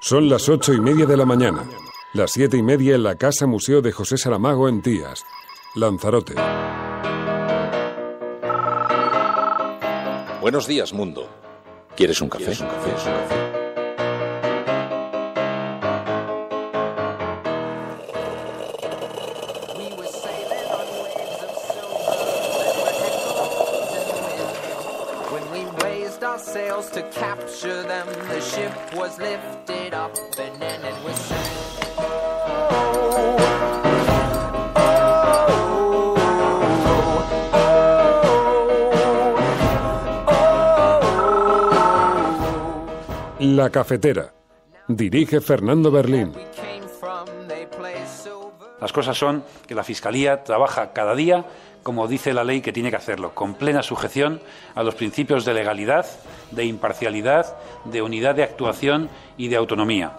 Son las 8:30 de la mañana. Las 7:30 en la Casa Museo de José Saramago en Tías, Lanzarote. Buenos días, mundo. ¿Quieres un café? La Cafetera. Dirige Fernando Berlín. Las cosas son que la Fiscalía trabaja cada día como dice la ley que tiene que hacerlo, con plena sujeción a los principios de legalidad, de imparcialidad, de unidad de actuación y de autonomía.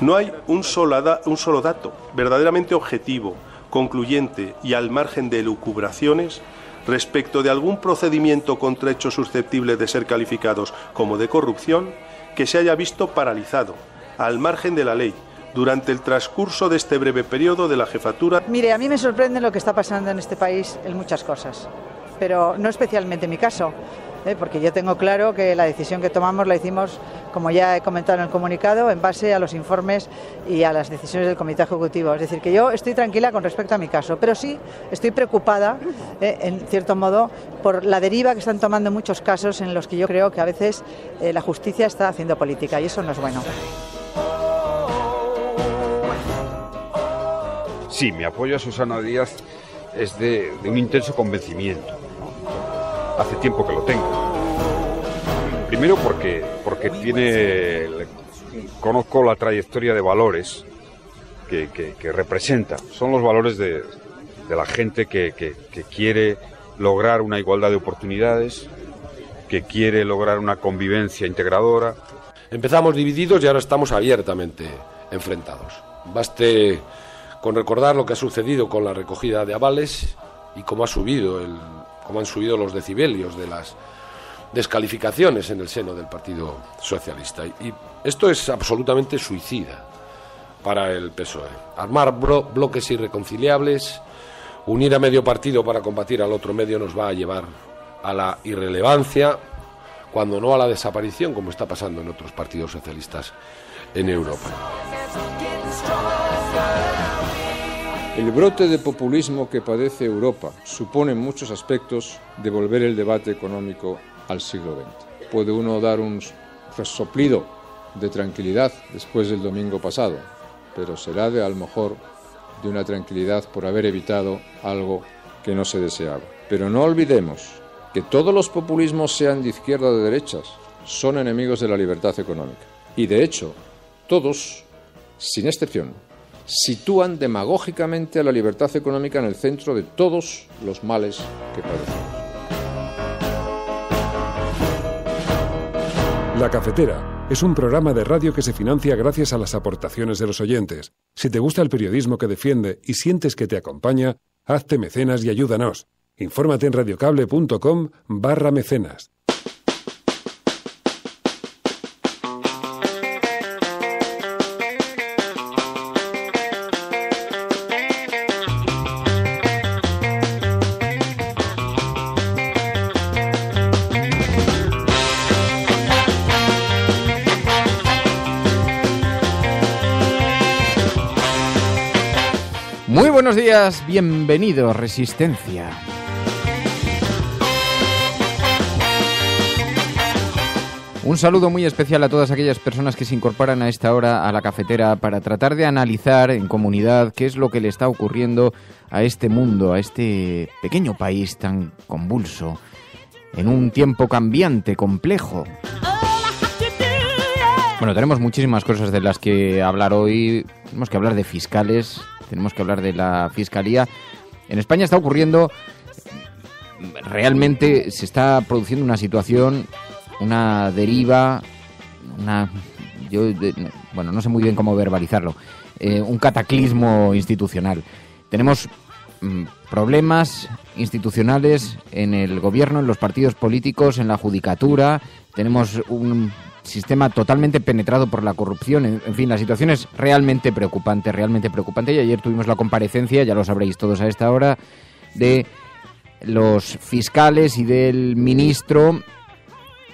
No hay un solo dato verdaderamente objetivo, concluyente y al margen de elucubraciones respecto de algún procedimiento contra hechos susceptibles de ser calificados como de corrupción que se haya visto paralizado, al margen de la ley, durante el transcurso de este breve periodo de la jefatura. Mire, a mí me sorprende lo que está pasando en este país en muchas cosas, pero no especialmente en mi caso, porque yo tengo claro que la decisión que tomamos la hicimos, como ya he comentado en el comunicado, en base a los informes y a las decisiones del Comité Ejecutivo. Es decir, que yo estoy tranquila con respecto a mi caso, pero sí estoy preocupada, en cierto modo, por la deriva que están tomando muchos casos en los que yo creo que a veces la justicia está haciendo política y eso no es bueno. Sí, mi apoyo a Susana Díaz es de un intenso convencimiento, ¿no? Hace tiempo que lo tengo. Primero porque conozco la trayectoria de valores que representa. Son los valores de la gente que quiere lograr una igualdad de oportunidades, que quiere lograr una convivencia integradora. Empezamos divididos y ahora estamos abiertamente enfrentados. Baste con recordar lo que ha sucedido con la recogida de avales y cómo han subido los decibelios de las descalificaciones en el seno del Partido Socialista. Y esto es absolutamente suicida para el PSOE. Armar bloques irreconciliables, unir a medio partido para combatir al otro medio nos va a llevar a la irrelevancia, cuando no a la desaparición, como está pasando en otros partidos socialistas en Europa. El brote de populismo que padece Europa supone en muchos aspectos devolver el debate económico al siglo XX. Puede uno dar un resoplido de tranquilidad después del domingo pasado, pero será a lo mejor de una tranquilidad por haber evitado algo que no se deseaba. Pero no olvidemos que todos los populismos, sean de izquierda o de derechas, son enemigos de la libertad económica. Y de hecho, todos, sin excepción, sitúan demagógicamente a la libertad económica en el centro de todos los males que padecemos. La Cafetera es un programa de radio que se financia gracias a las aportaciones de los oyentes. Si te gusta el periodismo que defiende y sientes que te acompaña, hazte mecenas y ayúdanos. Infórmate en radiocable.com/mecenas. Muy buenos días, bienvenidos, Resistencia. Un saludo muy especial a todas aquellas personas que se incorporan a esta hora a la cafetera para tratar de analizar en comunidad qué es lo que le está ocurriendo a este mundo, a este pequeño país tan convulso, en un tiempo cambiante, complejo. Bueno, tenemos muchísimas cosas de las que hablar hoy. Tenemos que hablar de fiscales, tenemos que hablar de la Fiscalía. En España está ocurriendo, realmente se está produciendo una situación, una deriva, no sé muy bien cómo verbalizarlo, un cataclismo institucional. Tenemos problemas institucionales en el gobierno, en los partidos políticos, en la judicatura. Tenemos un sistema totalmente penetrado por la corrupción. En fin, la situación es realmente preocupante. Y ayer tuvimos la comparecencia, ya lo sabréis todos a esta hora, de los fiscales y del ministro,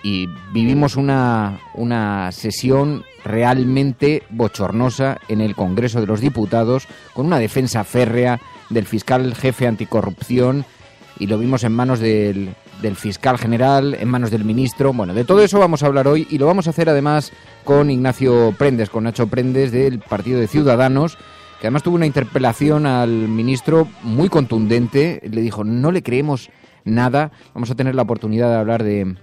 y vivimos una sesión realmente bochornosa en el Congreso de los Diputados, con una defensa férrea del fiscal jefe anticorrupción, y lo vimos en manos del fiscal general, en manos del ministro. Bueno, de todo eso vamos a hablar hoy, y lo vamos a hacer además con Ignacio Prendes, con Nacho Prendes del Partido de Ciudadanos, que además tuvo una interpelación al ministro muy contundente. Le dijo, no le creemos nada. Vamos a tener la oportunidad de hablar del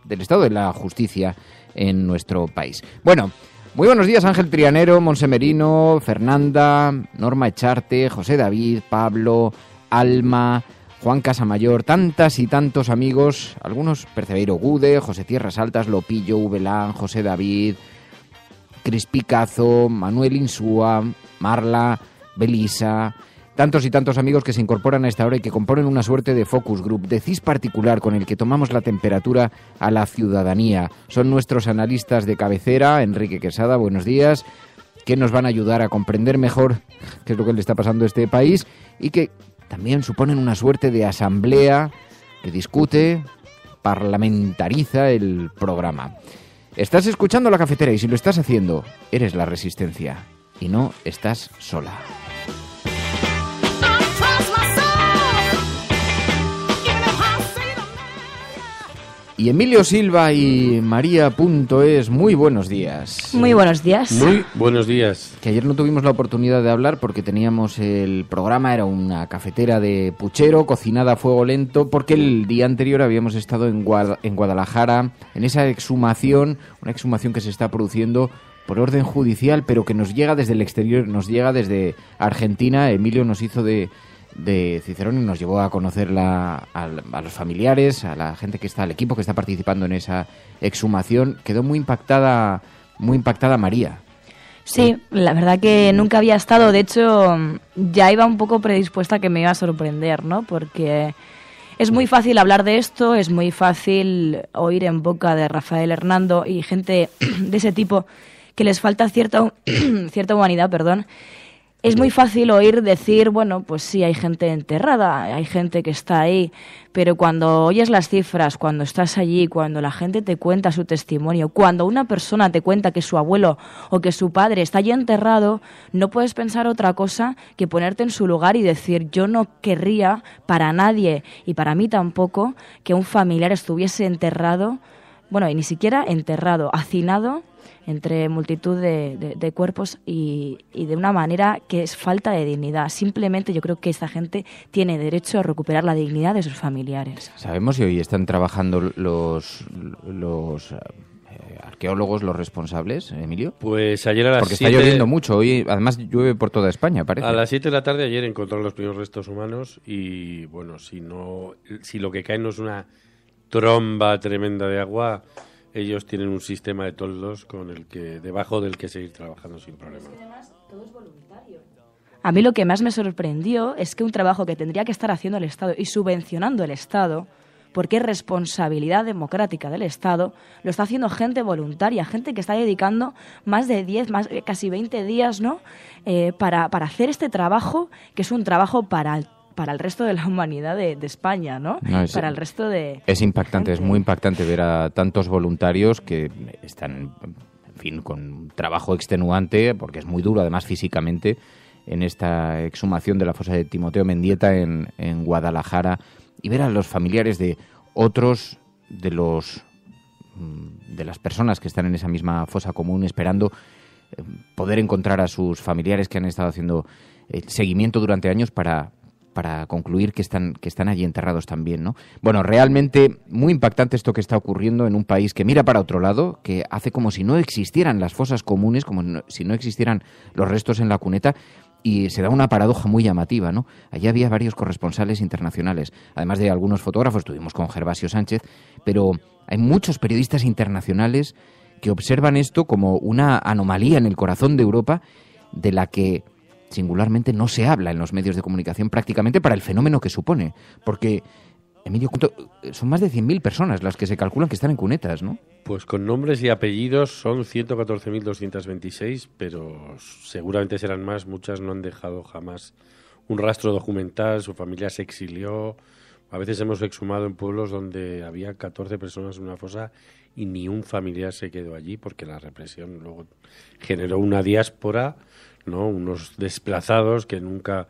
estado de la justicia en nuestro país. Bueno, muy buenos días, Ángel Trianero, Monse Merino, Fernanda, Norma Echarte, José David, Pablo, Alma, Juan Casamayor, tantas y tantos amigos, algunos Percebeiro Gude, José Tierras Altas, Lopillo, Ubelán, José David, Cris Picazo, Manuel Insúa, Marla, Belisa, tantos y tantos amigos que se incorporan a esta hora y que componen una suerte de focus group, de CIS particular con el que tomamos la temperatura a la ciudadanía. Son nuestros analistas de cabecera, Enrique Quesada, buenos días, que nos van a ayudar a comprender mejor qué es lo que le está pasando a este país y que también suponen una suerte de asamblea que discute, parlamentariza el programa. Estás escuchando La Cafetera y si lo estás haciendo, eres la Resistencia y no estás sola. Y Emilio Silva y María.es, muy buenos días. Muy buenos días. Muy buenos días. Que ayer no tuvimos la oportunidad de hablar porque teníamos el programa, era una cafetera de puchero, cocinada a fuego lento, porque el día anterior habíamos estado en Guadalajara, en esa exhumación, una exhumación que se está produciendo por orden judicial, pero que nos llega desde el exterior, nos llega desde Argentina. Emilio nos hizo de Cicerón y nos llevó a conocer a los familiares, a la gente que está, al equipo que está participando en esa exhumación. Quedó muy impactada María. Sí, la verdad que nunca había estado, de hecho ya iba un poco predispuesta a que me iba a sorprender, ¿no? Porque es muy fácil hablar de esto, es muy fácil oír en boca de Rafael Hernando y gente de ese tipo que les falta cierta humanidad, perdón. Es muy fácil oír decir, bueno, pues sí, hay gente enterrada, hay gente que está ahí, pero cuando oyes las cifras, cuando estás allí, cuando la gente te cuenta su testimonio, cuando una persona te cuenta que su abuelo o que su padre está allí enterrado, no puedes pensar otra cosa que ponerte en su lugar y decir, yo no querría para nadie y para mí tampoco que un familiar estuviese enterrado, bueno, y ni siquiera enterrado, hacinado entre multitud de cuerpos y de una manera que es falta de dignidad. Simplemente yo creo que esta gente tiene derecho a recuperar la dignidad de sus familiares. ¿Sabemos si hoy están trabajando los arqueólogos, los responsables, Emilio? Pues ayer a las 7... Porque está lloviendo mucho, hoy además llueve por toda España, parece. A las 7 de la tarde ayer encontraron los primeros restos humanos y, bueno, si lo que cae no es una tromba tremenda de agua, ellos tienen un sistema de toldos debajo del que seguir trabajando sin problema. Además, todo es voluntario. A mí lo que más me sorprendió es que un trabajo que tendría que estar haciendo el Estado y subvencionando el Estado, porque es responsabilidad democrática del Estado, lo está haciendo gente voluntaria, gente que está dedicando más de 10, casi 20 días, ¿no? Para hacer este trabajo, que es un trabajo para el resto de la humanidad de España, ¿no? Para el resto de... Es impactante, es muy impactante ver a tantos voluntarios que están, en fin, con trabajo extenuante, porque es muy duro, además, físicamente, en esta exhumación de la fosa de Timoteo Mendieta en Guadalajara, y ver a los familiares de otros de las personas que están en esa misma fosa común esperando poder encontrar a sus familiares que han estado haciendo seguimiento durante años para concluir que están allí enterrados también, ¿no? Bueno, realmente muy impactante esto que está ocurriendo en un país que mira para otro lado, que hace como si no existieran las fosas comunes, como si no existieran los restos en la cuneta, y se da una paradoja muy llamativa, ¿no? Allí había varios corresponsales internacionales, además de algunos fotógrafos, estuvimos con Gervasio Sánchez, pero hay muchos periodistas internacionales que observan esto como una anomalía en el corazón de Europa, de la que singularmente no se habla en los medios de comunicación prácticamente para el fenómeno que supone, porque Emilio, son más de 100.000 personas las que se calculan que están en cunetas, ¿no? Pues con nombres y apellidos son 114.226, pero seguramente serán más. Muchas no han dejado jamás un rastro documental, su familia se exilió. A veces hemos exhumado en pueblos donde había 14 personas en una fosa y ni un familiar se quedó allí porque la represión luego generó una diáspora, ¿no? Unos desplazados que nunca,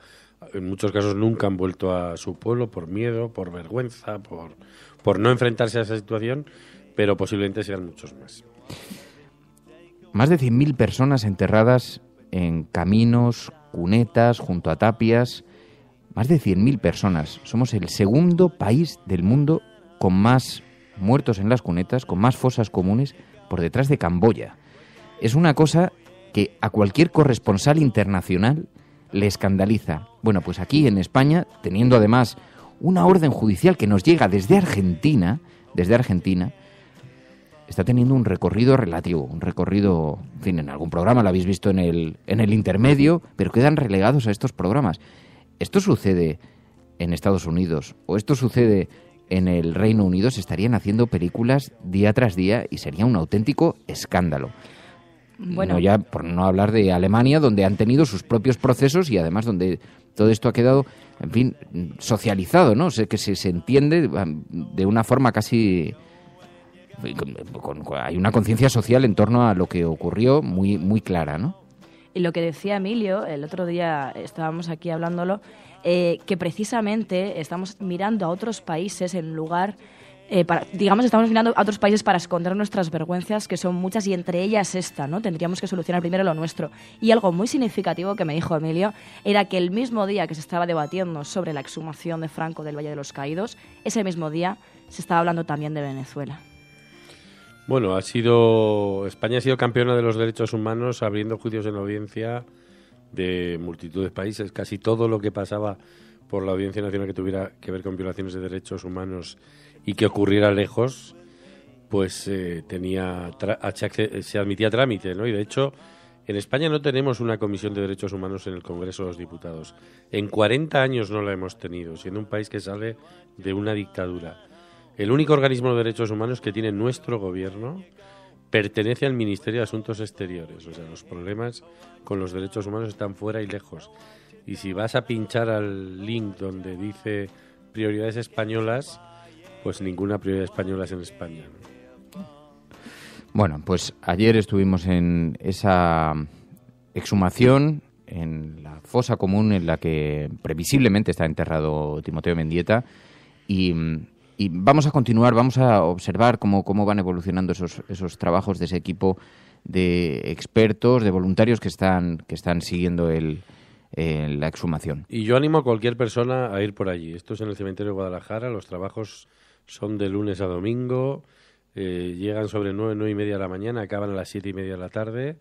en muchos casos nunca han vuelto a su pueblo por miedo, por vergüenza, por no enfrentarse a esa situación, pero posiblemente sean muchos más. Más de 100.000 personas enterradas en caminos, cunetas, junto a tapias. Más de 100.000 personas. Somos el segundo país del mundo con más muertos en las cunetas, con más fosas comunes, por detrás de Camboya. Es una cosa que a cualquier corresponsal internacional le escandaliza. Bueno, pues aquí en España, teniendo además una orden judicial que nos llega desde Argentina, está teniendo un recorrido relativo, un recorrido, en fin, en algún programa lo habéis visto en el intermedio, pero quedan relegados a estos programas. Esto sucede en Estados Unidos o esto sucede en el Reino Unido, se estarían haciendo películas día tras día y sería un auténtico escándalo. Bueno, ya por no hablar de Alemania, donde han tenido sus propios procesos y además donde todo esto ha quedado, en fin, socializado, ¿no? O sea, que se entiende de una forma casi... hay una conciencia social en torno a lo que ocurrió muy, muy clara, ¿no? Y lo que decía Emilio, el otro día estábamos aquí hablándolo, que precisamente estamos mirando a otros países en lugar... estamos mirando a otros países para esconder nuestras vergüenzas, que son muchas, y entre ellas esta, ¿no? Tendríamos que solucionar primero lo nuestro. Y algo muy significativo que me dijo Emilio era que el mismo día que se estaba debatiendo sobre la exhumación de Franco del Valle de los Caídos, ese mismo día se estaba hablando también de Venezuela. Bueno, España ha sido campeona de los derechos humanos abriendo juicios en audiencia de multitud de países. Casi todo lo que pasaba por la Audiencia Nacional que tuviera que ver con violaciones de derechos humanos y que ocurriera lejos, pues se admitía trámite, ¿no? Y de hecho, en España no tenemos una comisión de derechos humanos en el Congreso de los Diputados. En 40 años no la hemos tenido, siendo un país que sale de una dictadura. El único organismo de derechos humanos que tiene nuestro gobierno pertenece al Ministerio de Asuntos Exteriores. O sea, los problemas con los derechos humanos están fuera y lejos. Y si vas a pinchar al link donde dice prioridades españolas, pues ninguna prioridad española es en España, ¿no? Bueno, pues ayer estuvimos en esa exhumación en la fosa común en la que previsiblemente está enterrado Timoteo Mendieta y vamos a continuar, vamos a observar cómo van evolucionando esos trabajos de ese equipo de expertos, de voluntarios que están siguiendo la exhumación. Y yo animo a cualquier persona a ir por allí. Esto es en el cementerio de Guadalajara, los trabajos son de lunes a domingo, llegan sobre 9:30 de la mañana, acaban a las 7:30 de la tarde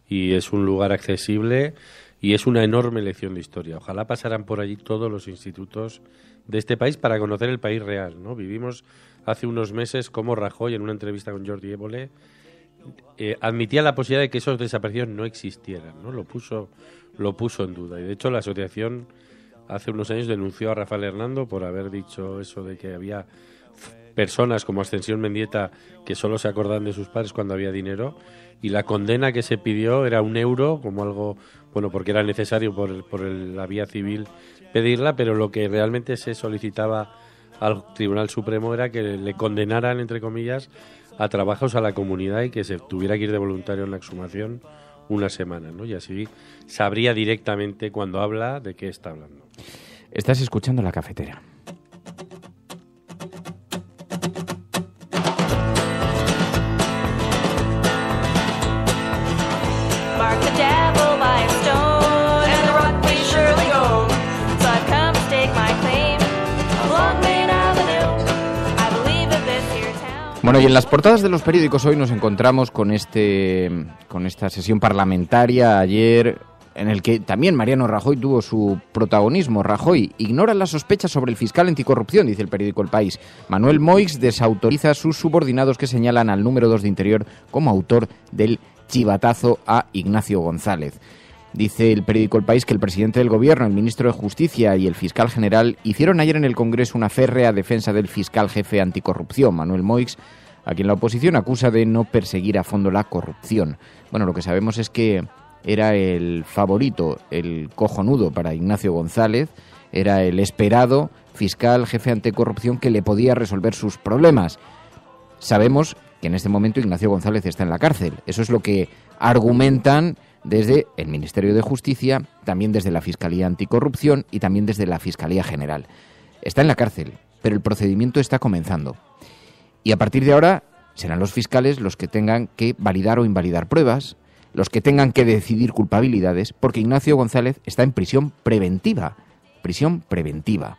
y es un lugar accesible y es una enorme lección de historia. Ojalá pasaran por allí todos los institutos de este país para conocer el país real, ¿no? Vivimos hace unos meses cómo Rajoy, en una entrevista con Jordi Évole, admitía la posibilidad de que esos desaparecidos no existieran, ¿no? Lo puso en duda. Y de hecho la asociación hace unos años denunció a Rafael Hernando por haber dicho eso de que había personas como Ascensión Mendieta que solo se acordaban de sus padres cuando había dinero, y la condena que se pidió era €1 como algo, bueno, porque era necesario por la vía civil pedirla, pero lo que realmente se solicitaba al Tribunal Supremo era que le condenaran, entre comillas, a trabajos a la comunidad y que se tuviera que ir de voluntario en la exhumación una semana, ¿no? Y así sabría directamente cuando habla de qué está hablando. Estás escuchando La Cafetera. Bueno, y en las portadas de los periódicos hoy nos encontramos con esta sesión parlamentaria ayer, en el que también Mariano Rajoy tuvo su protagonismo. Rajoy ignora las sospechas sobre el fiscal anticorrupción, dice el periódico El País. Manuel Moix desautoriza a sus subordinados que señalan al número 2 de Interior como autor del chivatazo a Ignacio González. Dice el periódico El País que el presidente del Gobierno, el ministro de Justicia y el fiscal general hicieron ayer en el Congreso una férrea defensa del fiscal jefe anticorrupción, Manuel Moix, a quien la oposición acusa de no perseguir a fondo la corrupción. Bueno, lo que sabemos es que era el favorito, el cojonudo para Ignacio González, era el esperado fiscal jefe anticorrupción que le podía resolver sus problemas. Sabemos que en este momento Ignacio González está en la cárcel. Eso es lo que argumentan desde el Ministerio de Justicia, también desde la Fiscalía Anticorrupción y también desde la Fiscalía General. Está en la cárcel, pero el procedimiento está comenzando. Y a partir de ahora serán los fiscales los que tengan que validar o invalidar pruebas, los que tengan que decidir culpabilidades, porque Ignacio González está en prisión preventiva. Prisión preventiva.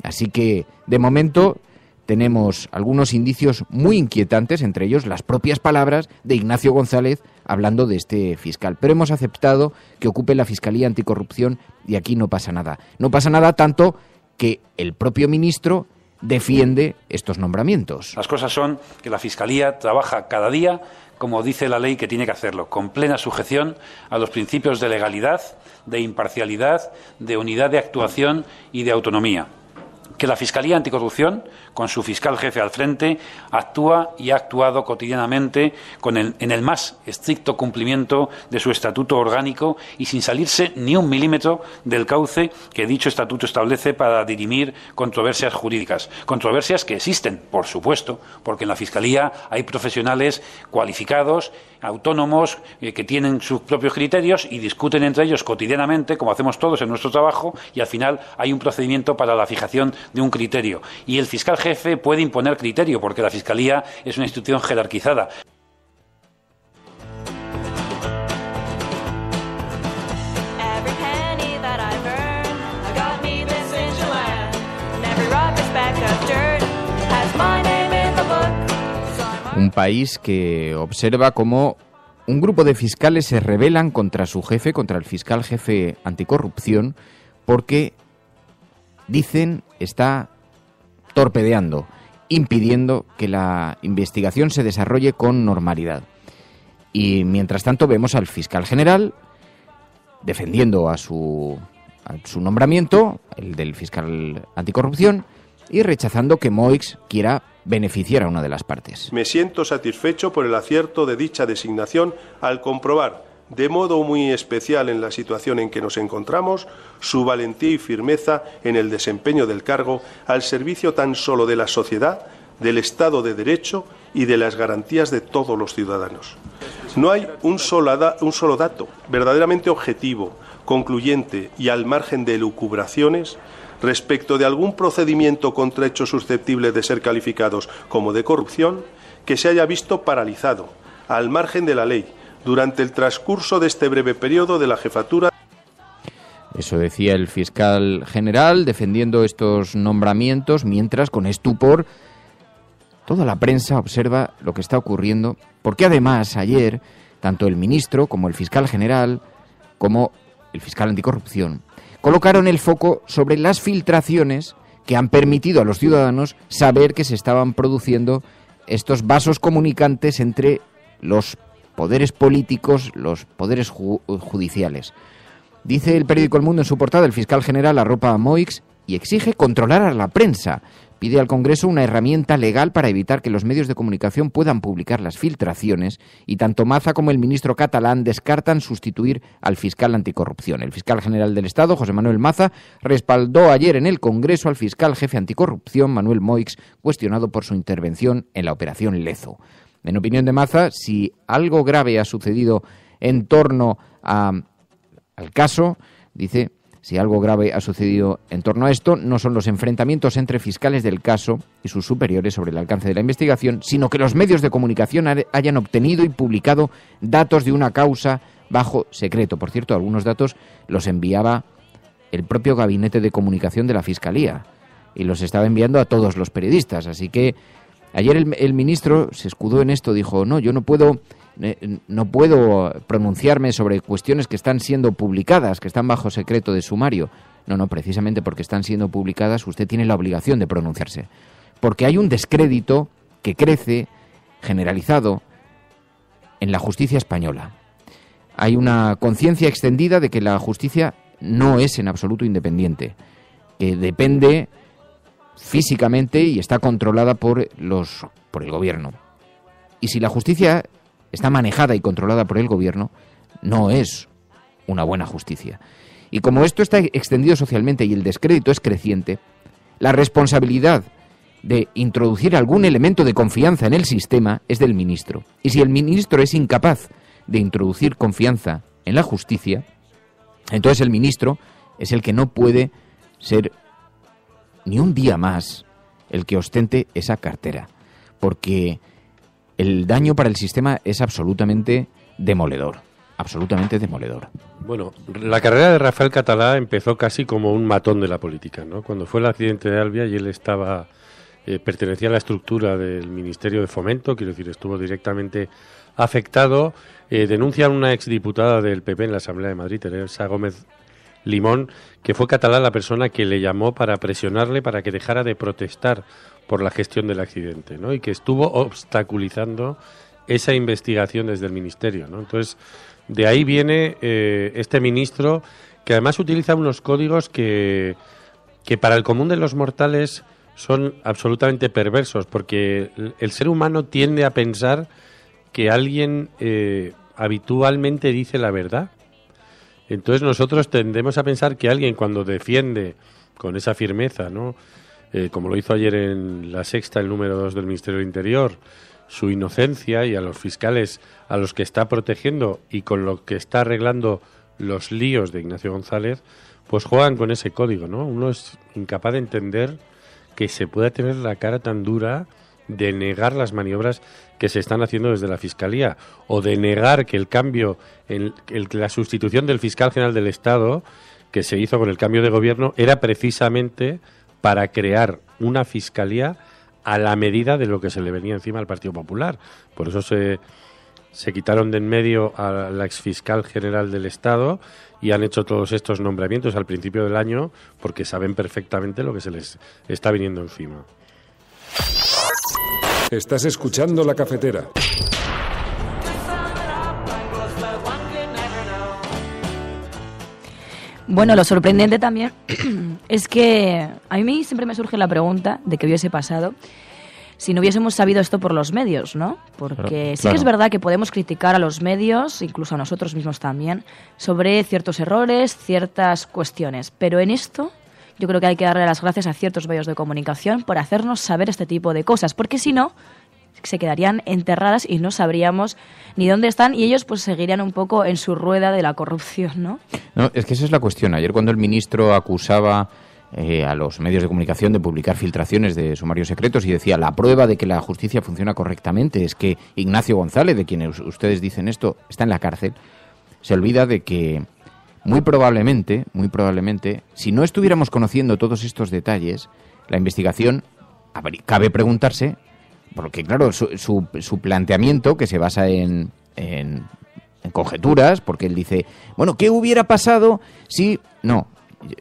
Así que, de momento, tenemos algunos indicios muy inquietantes, entre ellos las propias palabras de Ignacio González hablando de este fiscal. Pero hemos aceptado que ocupe la Fiscalía Anticorrupción y aquí no pasa nada. No pasa nada tanto que el propio ministro defiende estos nombramientos. Las cosas son que la Fiscalía trabaja cada día, como dice la ley que tiene que hacerlo, con plena sujeción a los principios de legalidad, de imparcialidad, de unidad de actuación y de autonomía. Que la Fiscalía Anticorrupción, con su fiscal jefe al frente, actúa y ha actuado cotidianamente en el más estricto cumplimiento de su estatuto orgánico y sin salirse ni un milímetro del cauce que dicho estatuto establece para dirimir controversias jurídicas. Controversias que existen, por supuesto, porque en la Fiscalía hay profesionales cualificados, autónomos, que tienen sus propios criterios y discuten entre ellos cotidianamente, como hacemos todos en nuestro trabajo, y al final hay un procedimiento para la fijación de un criterio. Y el fiscal jefe puede imponer criterio, porque la Fiscalía es una institución jerarquizada. Un país que observa cómo un grupo de fiscales se rebelan contra su jefe, contra el fiscal jefe anticorrupción, porque dicen está torpedeando, impidiendo que la investigación se desarrolle con normalidad. Y mientras tanto vemos al fiscal general defendiendo a su nombramiento, el del fiscal anticorrupción, y rechazando que Moix quiera beneficiar a una de las partes. Me siento satisfecho por el acierto de dicha designación al comprobar, de modo muy especial en la situación en que nos encontramos, su valentía y firmeza en el desempeño del cargo al servicio tan solo de la sociedad, del Estado de Derecho y de las garantías de todos los ciudadanos. No hay un solo dato verdaderamente objetivo, concluyente y al margen de elucubraciones respecto de algún procedimiento contra hechos susceptibles de ser calificados como de corrupción que se haya visto paralizado, al margen de la ley, durante el transcurso de este breve periodo de la jefatura. Eso decía el fiscal general defendiendo estos nombramientos, mientras con estupor toda la prensa observa lo que está ocurriendo, porque además ayer tanto el ministro como el fiscal general como el fiscal anticorrupción colocaron el foco sobre las filtraciones que han permitido a los ciudadanos saber que se estaban produciendo estos vasos comunicantes entre los poderes políticos, los poderes judiciales. Dice el periódico El Mundo en su portada, el fiscal general arropa a Moix y exige controlar a la prensa. Pide al Congreso una herramienta legal para evitar que los medios de comunicación puedan publicar las filtraciones, y tanto Maza como el ministro catalán descartan sustituir al fiscal anticorrupción. El fiscal general del Estado, José Manuel Maza, respaldó ayer en el Congreso al fiscal jefe anticorrupción, Manuel Moix, cuestionado por su intervención en la operación Lezo. En opinión de Maza, si algo grave ha sucedido en torno al caso, dice, si algo grave ha sucedido en torno a esto, no son los enfrentamientos entre fiscales del caso y sus superiores sobre el alcance de la investigación, sino que los medios de comunicación hayan obtenido y publicado datos de una causa bajo secreto. Por cierto, algunos datos los enviaba el propio gabinete de comunicación de la Fiscalía y los estaba enviando a todos los periodistas. Así que ayer el ministro se escudó en esto, dijo, no, yo no puedo pronunciarme sobre cuestiones que están siendo publicadas, que están bajo secreto de sumario. No, precisamente porque están siendo publicadas, usted tiene la obligación de pronunciarse. Porque hay un descrédito que crece, generalizado, en la justicia española. hay una conciencia extendida de que la justicia no es en absoluto independiente, que depende físicamente y está controlada por el gobierno. Y si la justicia está manejada y controlada por el gobierno, no es una buena justicia. Y como esto está extendido socialmente y el descrédito es creciente, la responsabilidad de introducir algún elemento de confianza en el sistema es del ministro. Y si el ministro es incapaz de introducir confianza en la justicia, entonces el ministro es el que no puede ser ni un día más el que ostente esa cartera, porque el daño para el sistema es absolutamente demoledor. Absolutamente demoledor. Bueno, la carrera de Rafael Catalá empezó casi como un matón de la política, ¿no? Cuando fue el accidente de Alvia y él pertenecía a la estructura del Ministerio de Fomento, quiero decir, estuvo directamente afectado, denuncia a una exdiputada del PP en la Asamblea de Madrid, Teresa Gómez Limón, que fue Catalá la persona que le llamó para presionarle para que dejara de protestar por la gestión del accidente, ¿no? Y que estuvo obstaculizando esa investigación desde el Ministerio, ¿no? Entonces, de ahí viene este ministro, que además utiliza unos códigos que para el común de los mortales son absolutamente perversos, porque el ser humano tiende a pensar que alguien habitualmente dice la verdad. Entonces nosotros tendemos a pensar que alguien, cuando defiende con esa firmeza, ¿no? Como lo hizo ayer en La Sexta, el número 2 del Ministerio del Interior, su inocencia, y a los fiscales a los que está protegiendo y con lo que está arreglando los líos de Ignacio González, pues juegan con ese código, ¿no? Uno es incapaz de entender que se pueda tener la cara tan dura de negar las maniobras que se están haciendo desde la Fiscalía, o de negar que el cambio, la sustitución del fiscal general del Estado que se hizo con el cambio de gobierno era precisamente para crear una Fiscalía a la medida de lo que se le venía encima al Partido Popular. Por eso se quitaron de en medio a la exfiscal general del Estado y han hecho todos estos nombramientos al principio del año, porque saben perfectamente lo que se les está viniendo encima. Estás escuchando La Cafetera. Bueno, lo sorprendente también es que a mí siempre me surge la pregunta de qué hubiese pasado si no hubiésemos sabido esto por los medios, ¿no? Porque sí que es verdad que podemos criticar a los medios, incluso a nosotros mismos también, sobre ciertos errores, ciertas cuestiones. Pero en esto yo creo que hay que darle las gracias a ciertos medios de comunicación por hacernos saber este tipo de cosas, porque si no, se quedarían enterradas y no sabríamos ni dónde están, y ellos pues seguirían un poco en su rueda de la corrupción, ¿no? No, es que esa es la cuestión. Ayer, cuando el ministro acusaba a los medios de comunicación de publicar filtraciones de sumarios secretos y decía: la prueba de que la justicia funciona correctamente es que Ignacio González, de quien ustedes dicen esto, está en la cárcel, se olvida de que muy probablemente, si no estuviéramos conociendo todos estos detalles, la investigación, cabe preguntarse, porque claro, su planteamiento, que se basa en conjeturas, porque él dice, bueno, ¿qué hubiera pasado si...? No,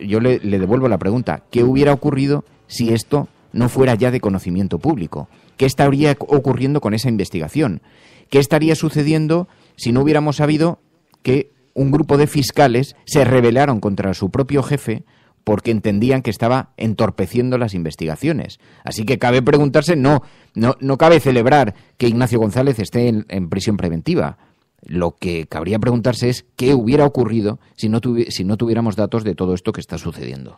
yo le devuelvo la pregunta, ¿qué hubiera ocurrido si esto no fuera ya de conocimiento público? ¿Qué estaría ocurriendo con esa investigación? ¿Qué estaría sucediendo si no hubiéramos sabido que un grupo de fiscales se rebelaron contra su propio jefe porque entendían que estaba entorpeciendo las investigaciones? Así que cabe preguntarse, no cabe celebrar que Ignacio González esté en prisión preventiva. Lo que cabría preguntarse es qué hubiera ocurrido si no tuviéramos datos de todo esto que está sucediendo.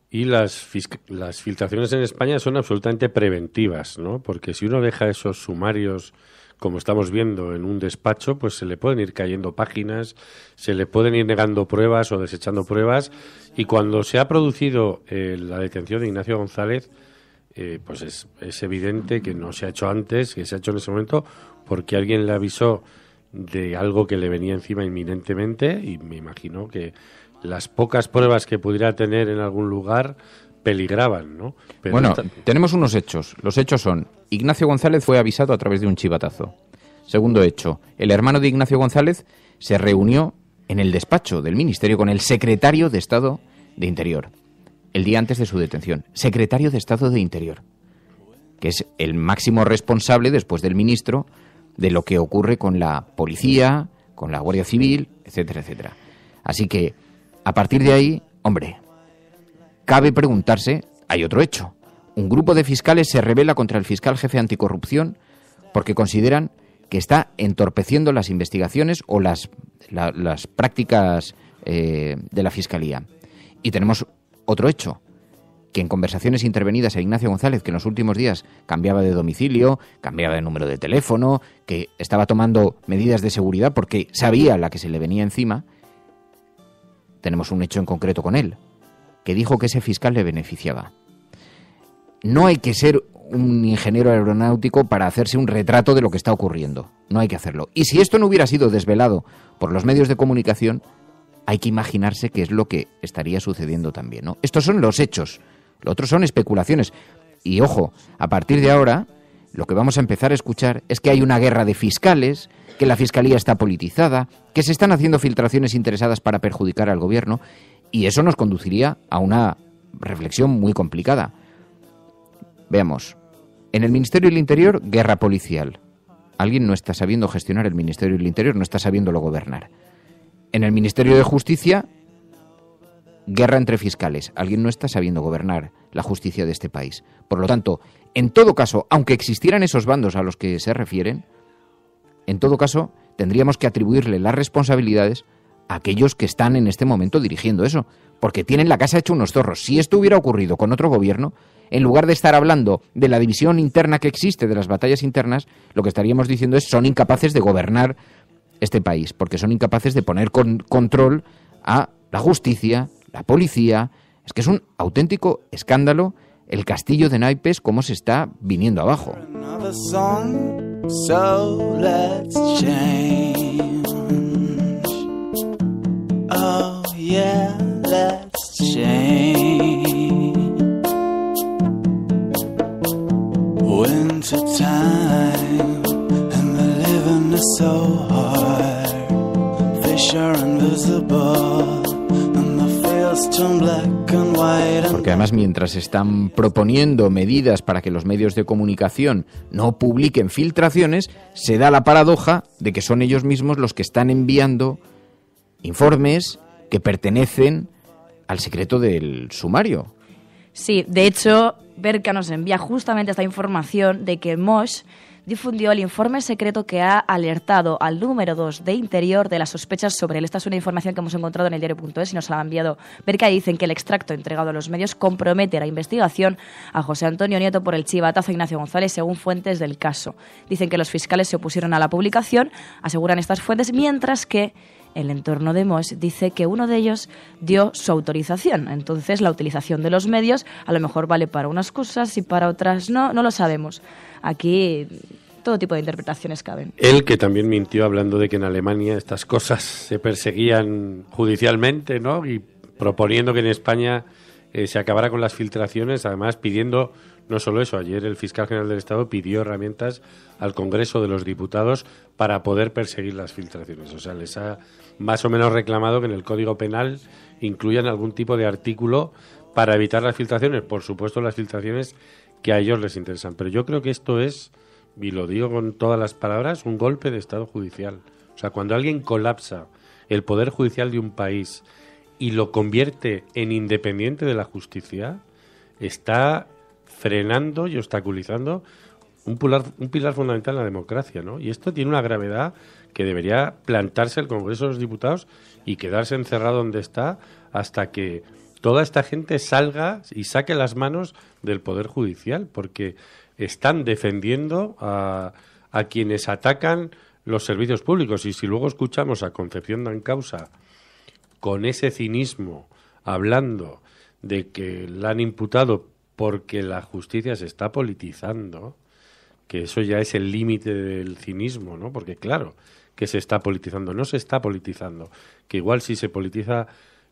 Y las filtraciones en España son absolutamente preventivas, ¿no? Porque si uno deja esos sumarios, como estamos viendo, en un despacho, pues se le pueden ir cayendo páginas, se le pueden ir negando pruebas o desechando pruebas, y cuando se ha producido la detención de Ignacio González, pues es evidente que no se ha hecho antes, que se ha hecho en ese momento, porque alguien le avisó de algo que le venía encima inminentemente, y me imagino que las pocas pruebas que pudiera tener en algún lugar peligraban, ¿no? Pero bueno, tenemos unos hechos. Los hechos son: Ignacio González fue avisado a través de un chivatazo. Segundo hecho, el hermano de Ignacio González se reunió en el despacho del Ministerio con el secretario de Estado de Interior el día antes de su detención. Secretario de Estado de Interior, que es el máximo responsable, después del ministro, de lo que ocurre con la policía, con la Guardia Civil, etcétera, etcétera. Así que, a partir de ahí, hombre, cabe preguntarse, hay otro hecho. Un grupo de fiscales se rebela contra el fiscal jefe anticorrupción porque consideran que está entorpeciendo las investigaciones o las prácticas de la Fiscalía. Y tenemos otro hecho, que en conversaciones intervenidas a Ignacio González, que en los últimos días cambiaba de domicilio, cambiaba de número de teléfono, que estaba tomando medidas de seguridad porque sabía la que se le venía encima, tenemos un hecho en concreto con él, que dijo que ese fiscal le beneficiaba. No hay que ser un ingeniero aeronáutico para hacerse un retrato de lo que está ocurriendo. No hay que hacerlo. Y si esto no hubiera sido desvelado por los medios de comunicación, hay que imaginarse qué es lo que estaría sucediendo también, ¿no? Estos son los hechos. Lo otro son especulaciones. Y ojo, a partir de ahora, lo que vamos a empezar a escuchar es que hay una guerra de fiscales, que la Fiscalía está politizada, que se están haciendo filtraciones interesadas para perjudicar al gobierno, y eso nos conduciría a una reflexión muy complicada. Veamos. En el Ministerio del Interior, guerra policial. Alguien no está sabiendo gestionar el Ministerio del Interior, no está sabiéndolo gobernar. En el Ministerio de Justicia, guerra entre fiscales. Alguien no está sabiendo gobernar la justicia de este país. Por lo tanto, en todo caso, aunque existieran esos bandos a los que se refieren, en todo caso, tendríamos que atribuirle las responsabilidades a aquellos que están en este momento dirigiendo eso, porque tienen la casa hecha unos zorros. Si esto hubiera ocurrido con otro gobierno, en lugar de estar hablando de la división interna que existe, de las batallas internas, lo que estaríamos diciendo es son incapaces de gobernar este país, porque son incapaces de poner control a la justicia, la policía. Es que es un auténtico escándalo el castillo de naipes, cómo se está viniendo abajo. So let's change. Oh yeah, let's change. Winter time and the living is so hard. Fish are invisible and the fields turn black and white. Porque además, mientras están proponiendo medidas para que los medios de comunicación no publiquen filtraciones, se da la paradoja de que son ellos mismos los que están enviando informes que pertenecen al secreto del sumario. Sí, de hecho, Berka nos envía justamente esta información de que Moix difundió el informe secreto que ha alertado al número 2 de Interior de las sospechas sobre él. Esta es una información que hemos encontrado en el diario.es y nos la ha enviado Berka, y dicen que el extracto entregado a los medios compromete la investigación a José Antonio Nieto por el chivatazo a Ignacio González, según fuentes del caso. Dicen que los fiscales se opusieron a la publicación, aseguran estas fuentes, mientras que el entorno de Moix dice que uno de ellos dio su autorización. Entonces, la utilización de los medios a lo mejor vale para unas cosas y para otras no lo sabemos. Aquí todo tipo de interpretaciones caben. Él, que también mintió hablando de que en Alemania estas cosas se perseguían judicialmente, ¿no? Y proponiendo que en España se acabara con las filtraciones, además pidiendo no solo eso. Ayer el fiscal general del Estado pidió herramientas al Congreso de los Diputados para poder perseguir las filtraciones. O sea, les ha más o menos reclamado que en el Código Penal incluyan algún tipo de artículo para evitar las filtraciones. Por supuesto, las filtraciones que a ellos les interesan. Pero yo creo que esto es, y lo digo con todas las palabras, un golpe de Estado judicial. O sea, cuando alguien colapsa el poder judicial de un país y lo convierte en independiente de la justicia, está frenando y obstaculizando un pilar fundamental en la democracia, ¿no? Y esto tiene una gravedad que debería plantarse el Congreso de los Diputados y quedarse encerrado donde está hasta que toda esta gente salga y saque las manos del Poder Judicial, porque están defendiendo a quienes atacan los servicios públicos. Y si luego escuchamos a Concepción Dancausa con ese cinismo hablando de que la han imputado porque la justicia se está politizando, que eso ya es el límite del cinismo, ¿no? Porque claro que se está politizando, no se está politizando, que igual si se politiza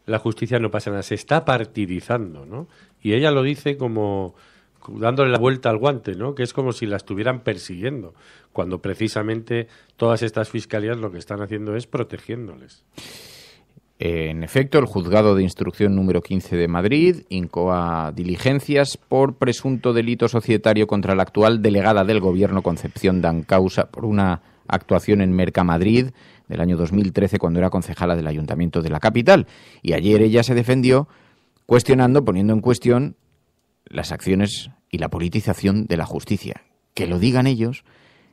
la justicia no pasa nada, se está partidizando, ¿no? Y ella lo dice como dándole la vuelta al guante, ¿no? Que es como si la estuvieran persiguiendo, cuando precisamente todas estas fiscalías lo que están haciendo es protegiéndoles. En efecto, el Juzgado de Instrucción número 15 de Madrid incoa diligencias por presunto delito societario contra la actual delegada del Gobierno, Concepción Dancausa, por una actuación en Mercamadrid del año 2013, cuando era concejala del Ayuntamiento de la capital. Y ayer ella se defendió poniendo en cuestión las acciones y la politización de la justicia. Que lo digan ellos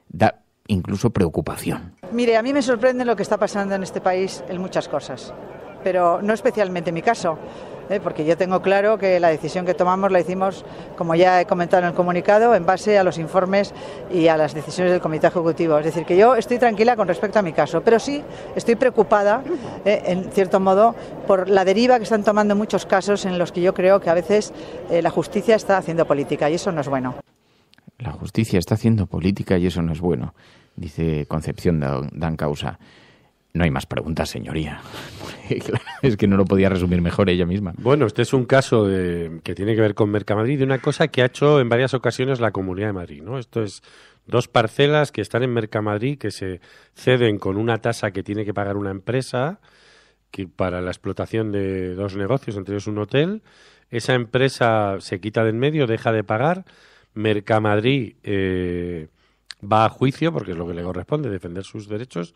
da incluso preocupación. Mire, a mí me sorprende lo que está pasando en este país en muchas cosas, pero no especialmente mi caso, porque yo tengo claro que la decisión que tomamos la hicimos, como ya he comentado en el comunicado, en base a los informes y a las decisiones del Comité Ejecutivo. Es decir, que yo estoy tranquila con respecto a mi caso, pero sí estoy preocupada, en cierto modo, por la deriva que están tomando muchos casos en los que yo creo que a veces la justicia está haciendo política y eso no es bueno. La justicia está haciendo política y eso no es bueno, dice Concepción Dancausa. No hay más preguntas, señoría. Es que no lo podía resumir mejor ella misma. Bueno, este es un caso que tiene que ver con Mercamadrid, de una cosa que ha hecho en varias ocasiones la Comunidad de Madrid, ¿no? Esto es 2 parcelas que están en Mercamadrid, que se ceden con una tasa que tiene que pagar una empresa que para la explotación de 2 negocios, entre ellos un hotel. Esa empresa se quita de en medio, deja de pagar. Mercamadrid va a juicio, porque es lo que le corresponde, defender sus derechos,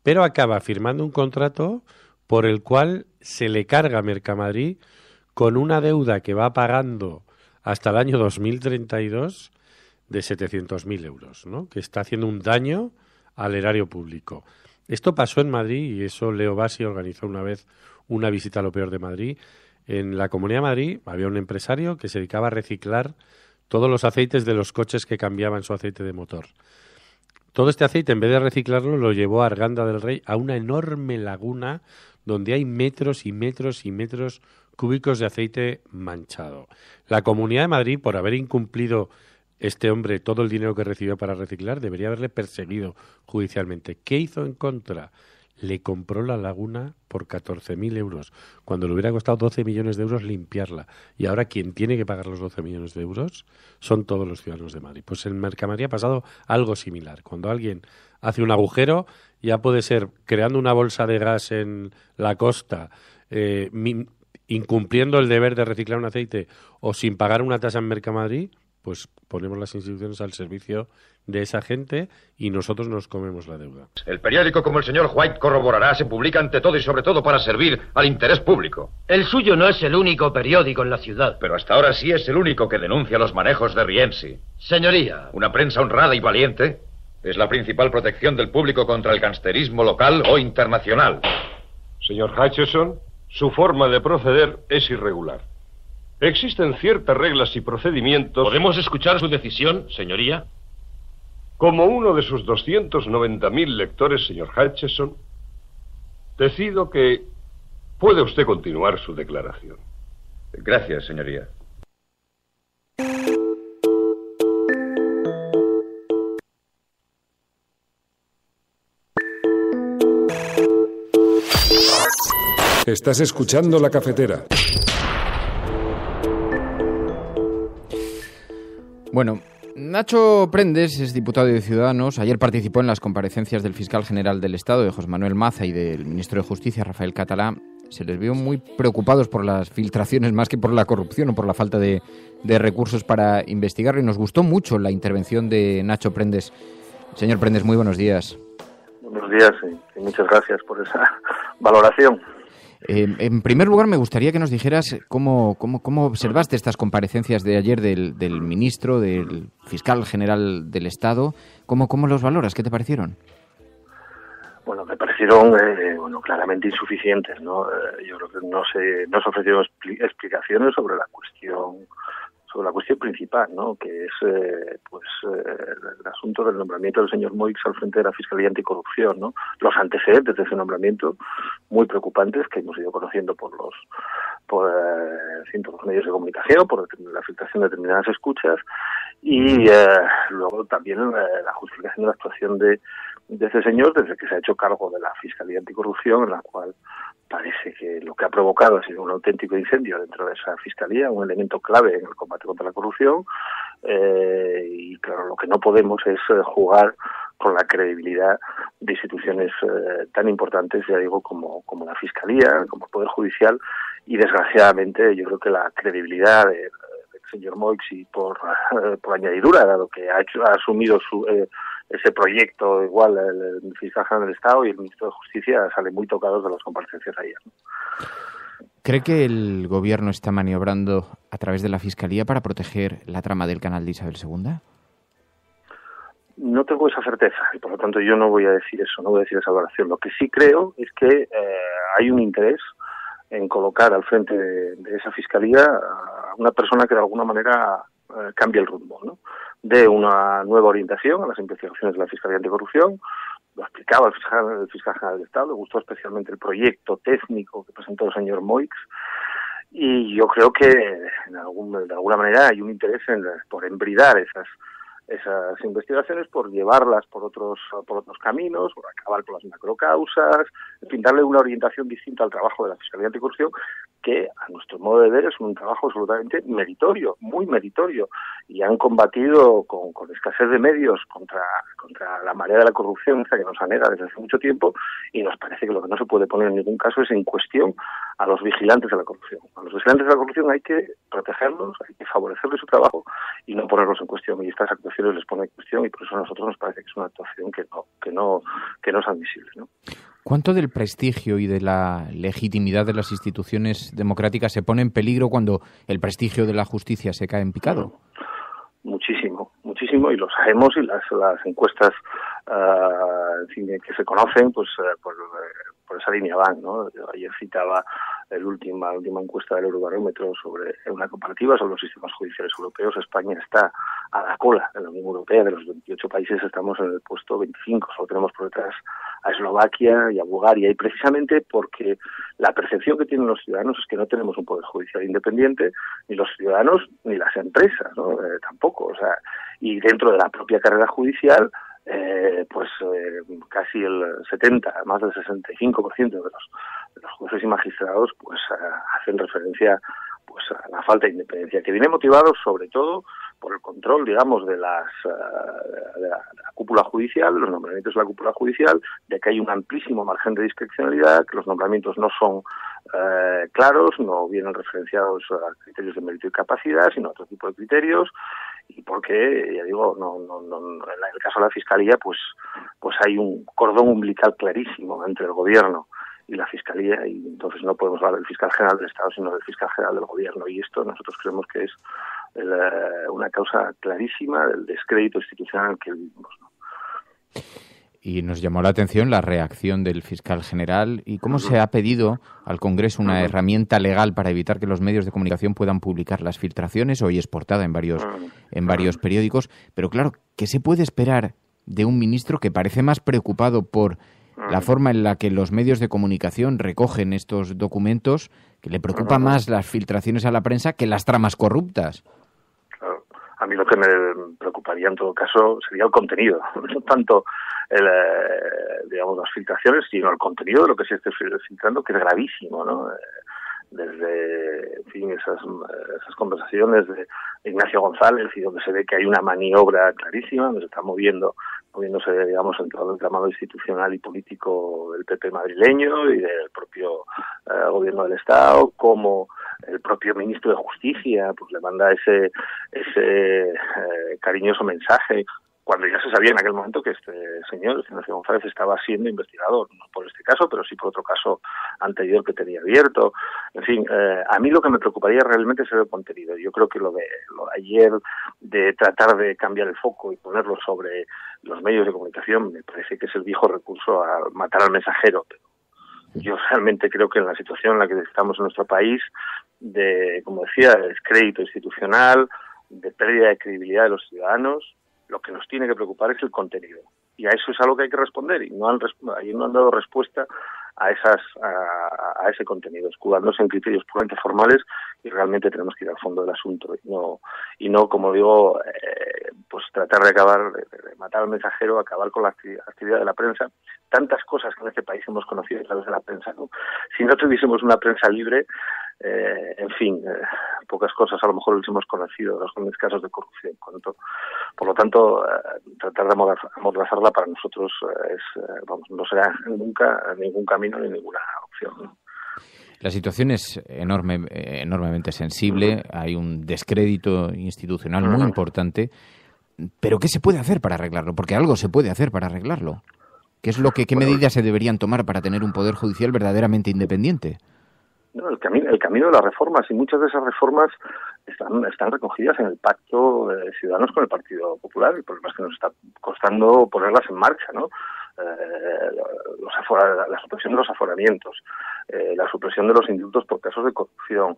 pero acaba firmando un contrato por el cual se le carga a Mercamadrid con una deuda que va pagando hasta el año 2032 de 700.000 euros, ¿no? Que está haciendo un daño al erario público. Esto pasó en Madrid y eso Leo Bassi organizó una vez una visita a lo peor de Madrid. En la Comunidad de Madrid había un empresario que se dedicaba a reciclar todos los aceites de los coches que cambiaban su aceite de motor. Todo este aceite, en vez de reciclarlo, lo llevó a Arganda del Rey, a una enorme laguna donde hay metros y metros y metros cúbicos de aceite manchado. La Comunidad de Madrid, por haber incumplido este hombre todo el dinero que recibió para reciclar, debería haberle perseguido judicialmente. ¿Qué hizo en contra? Le compró la laguna por 14.000 euros, cuando le hubiera costado 12 millones de euros limpiarla. Y ahora quien tiene que pagar los 12 millones de euros son todos los ciudadanos de Madrid. Pues en Mercamadrid ha pasado algo similar. Cuando alguien hace un agujero, ya puede ser creando una bolsa de gas en la costa, incumpliendo el deber de reciclar un aceite o sin pagar una tasa en Mercamadrid, pues ponemos las instituciones al servicio de esa gente y nosotros nos comemos la deuda. El periódico, como el señor White corroborará, se publica ante todo y sobre todo para servir al interés público. El suyo no es el único periódico en la ciudad. Pero hasta ahora sí es el único que denuncia los manejos de Rienzi. Señoría. Una prensa honrada y valiente es la principal protección del público contra el gangsterismo local o internacional. Señor Hutchison, su forma de proceder es irregular. Existen ciertas reglas y procedimientos... ¿Podemos escuchar su decisión, señoría? Como uno de sus 290.000 lectores, señor Hutchison, decido que puede usted continuar su declaración. Gracias, señoría. Estás escuchando La Cafetera. Bueno, Nacho Prendes es diputado de Ciudadanos. Ayer participó en las comparecencias del fiscal general del Estado, de José Manuel Maza, y del ministro de Justicia, Rafael Catalá. Se les vio muy preocupados por las filtraciones más que por la corrupción o por la falta de recursos para investigar. Y nos gustó mucho la intervención de Nacho Prendes. Señor Prendes, muy buenos días. Buenos días y muchas gracias por esa valoración. En primer lugar, me gustaría que nos dijeras cómo observaste estas comparecencias de ayer del ministro, del fiscal general del Estado. ¿Cómo los valoras? ¿Qué te parecieron? Bueno, me parecieron claramente insuficientes, ¿no? Yo creo que no se ofrecieron explicaciones sobre la cuestión principal, ¿no? Que es el asunto del nombramiento del señor Moix al frente de la Fiscalía Anticorrupción, ¿no? Los antecedentes de ese nombramiento, muy preocupantes, que hemos ido conociendo por los medios de comunicación, por la filtración de determinadas escuchas, y luego también la justificación de la actuación de ese señor desde que se ha hecho cargo de la Fiscalía Anticorrupción, en la cual parece que lo que ha provocado ha sido un auténtico incendio dentro de esa fiscalía, un elemento clave en el combate contra la corrupción, y claro, lo que no podemos es jugar con la credibilidad instituciones tan importantes, ya digo, como la Fiscalía, como el Poder Judicial, y desgraciadamente yo creo que la credibilidad del señor Moix, y por añadidura, dado que ha asumido ese proyecto igual el fiscal general del Estado y el ministro de Justicia, salen muy tocados de las comparecencias ayer, ¿no? ¿Cree que el Gobierno está maniobrando a través de la Fiscalía para proteger la trama del canal de Isabel II? No tengo esa certeza y por lo tanto yo no voy a decir eso, no voy a decir esa valoración. Lo que sí creo es que hay un interés en colocar al frente de esa Fiscalía a una persona que de alguna manera cambie el rumbo, ¿no? De una nueva orientación a las investigaciones de la Fiscalía Anticorrupción. Lo explicaba el fiscal general del Estado, le gustó especialmente el proyecto técnico que presentó el señor Moix, y yo creo que de alguna manera hay un interés por embridar esas investigaciones, por llevarlas por otros caminos, por acabar con las macrocausas, en fin, darle una orientación distinta al trabajo de la Fiscalía Anticorrupción, que a nuestro modo de ver es un trabajo absolutamente meritorio, muy meritorio, y han combatido con escasez de medios contra la marea de la corrupción, esta que nos anega desde hace mucho tiempo, y nos parece que lo que no se puede poner en ningún caso es en cuestión a los vigilantes de la corrupción. A los vigilantes de la corrupción hay que protegerlos, hay que favorecerles su trabajo y no ponerlos en cuestión, y estas actuaciones les ponen en cuestión, y por eso a nosotros nos parece que es una actuación que no es admisible, ¿no? ¿Cuánto del prestigio y de la legitimidad de las instituciones democráticas se pone en peligro cuando el prestigio de la justicia se cae en picado? Muchísimo, y lo sabemos, y las encuestas en fin, que se conocen, pues por esa línea van, ¿no? Yo ayer citaba la última encuesta del Eurobarómetro sobre una comparativa sobre los sistemas judiciales europeos. España está a la cola en la Unión Europea. De los 28 países estamos en el puesto 25, solo tenemos por detrás a Eslovaquia y a Bulgaria, y precisamente porque la percepción que tienen los ciudadanos es que no tenemos un poder judicial independiente, ni los ciudadanos ni las empresas, ¿no? Tampoco, o sea, y dentro de la propia carrera judicial, casi el 70, más del 65% de los jueces y magistrados pues hacen referencia pues a la falta de independencia, que viene motivado sobre todo por el control, digamos, de la cúpula judicial, de los nombramientos de la cúpula judicial, de que hay un amplísimo margen de discrecionalidad, que los nombramientos no son claros, no vienen referenciados a criterios de mérito y capacidad, sino a otro tipo de criterios, y porque, ya digo, en el caso de la Fiscalía, pues hay un cordón umbilical clarísimo entre el Gobierno y la Fiscalía, y entonces no podemos hablar del fiscal general del Estado, sino del fiscal general del Gobierno, y esto nosotros creemos que es una causa clarísima del descrédito institucional que vivimos, ¿no? Y nos llamó la atención la reacción del fiscal general y cómo se ha pedido al Congreso una herramienta legal para evitar que los medios de comunicación puedan publicar las filtraciones. Hoy es portada en varios periódicos. Pero claro, ¿qué se puede esperar de un ministro que parece más preocupado por la forma en la que los medios de comunicación recogen estos documentos, que le preocupa más las filtraciones a la prensa que las tramas corruptas? Claro. A mí lo que me preocuparía en todo caso sería el contenido, no tanto las filtraciones, sino el contenido de lo que se esté filtrando, que es gravísimo, ¿no? Desde, en fin, esas conversaciones de Ignacio González, y donde se ve que hay una maniobra clarísima, donde se está moviéndose, digamos, en todo el entramado institucional y político del PP madrileño y del propio Gobierno del Estado, como el propio ministro de Justicia pues le manda ese cariñoso mensaje, cuando ya se sabía en aquel momento que este señor, Ignacio González, estaba siendo investigado, no por este caso, pero sí por otro caso anterior que tenía abierto. En fin, a mí lo que me preocuparía realmente es el contenido. Yo creo que lo de ayer, de tratar de cambiar el foco y ponerlo sobre los medios de comunicación, me parece que es el viejo recurso a matar al mensajero. Pero yo realmente creo que en la situación en la que estamos en nuestro país, de, como decía, de descrédito institucional, de pérdida de credibilidad de los ciudadanos, lo que nos tiene que preocupar es el contenido. Y a eso es algo que hay que responder, y no han dado respuesta a ese contenido, escudándose en criterios puramente formales, y realmente tenemos que ir al fondo del asunto y no como digo, pues tratar de acabar, de matar al mensajero, acabar con la actividad de la prensa. Tantas cosas que en este país hemos conocido a través de la prensa, ¿no? Si no tuviésemos una prensa libre, en fin, pocas cosas a lo mejor les hemos conocido, los grandes casos de corrupción. Por lo tanto, tratar de amordazarla para nosotros no será nunca ningún camino ni ninguna opción, ¿no? La situación es enormemente sensible, hay un descrédito institucional muy importante, pero ¿qué se puede hacer para arreglarlo? Porque algo se puede hacer para arreglarlo. ¿Qué medidas se deberían tomar para tener un poder judicial verdaderamente independiente? No, el camino de las reformas, y muchas de esas reformas están recogidas en el pacto de Ciudadanos con el Partido Popular. El problema es que nos está costando ponerlas en marcha, ¿no? La supresión de los aforamientos, la supresión de los indultos por casos de corrupción,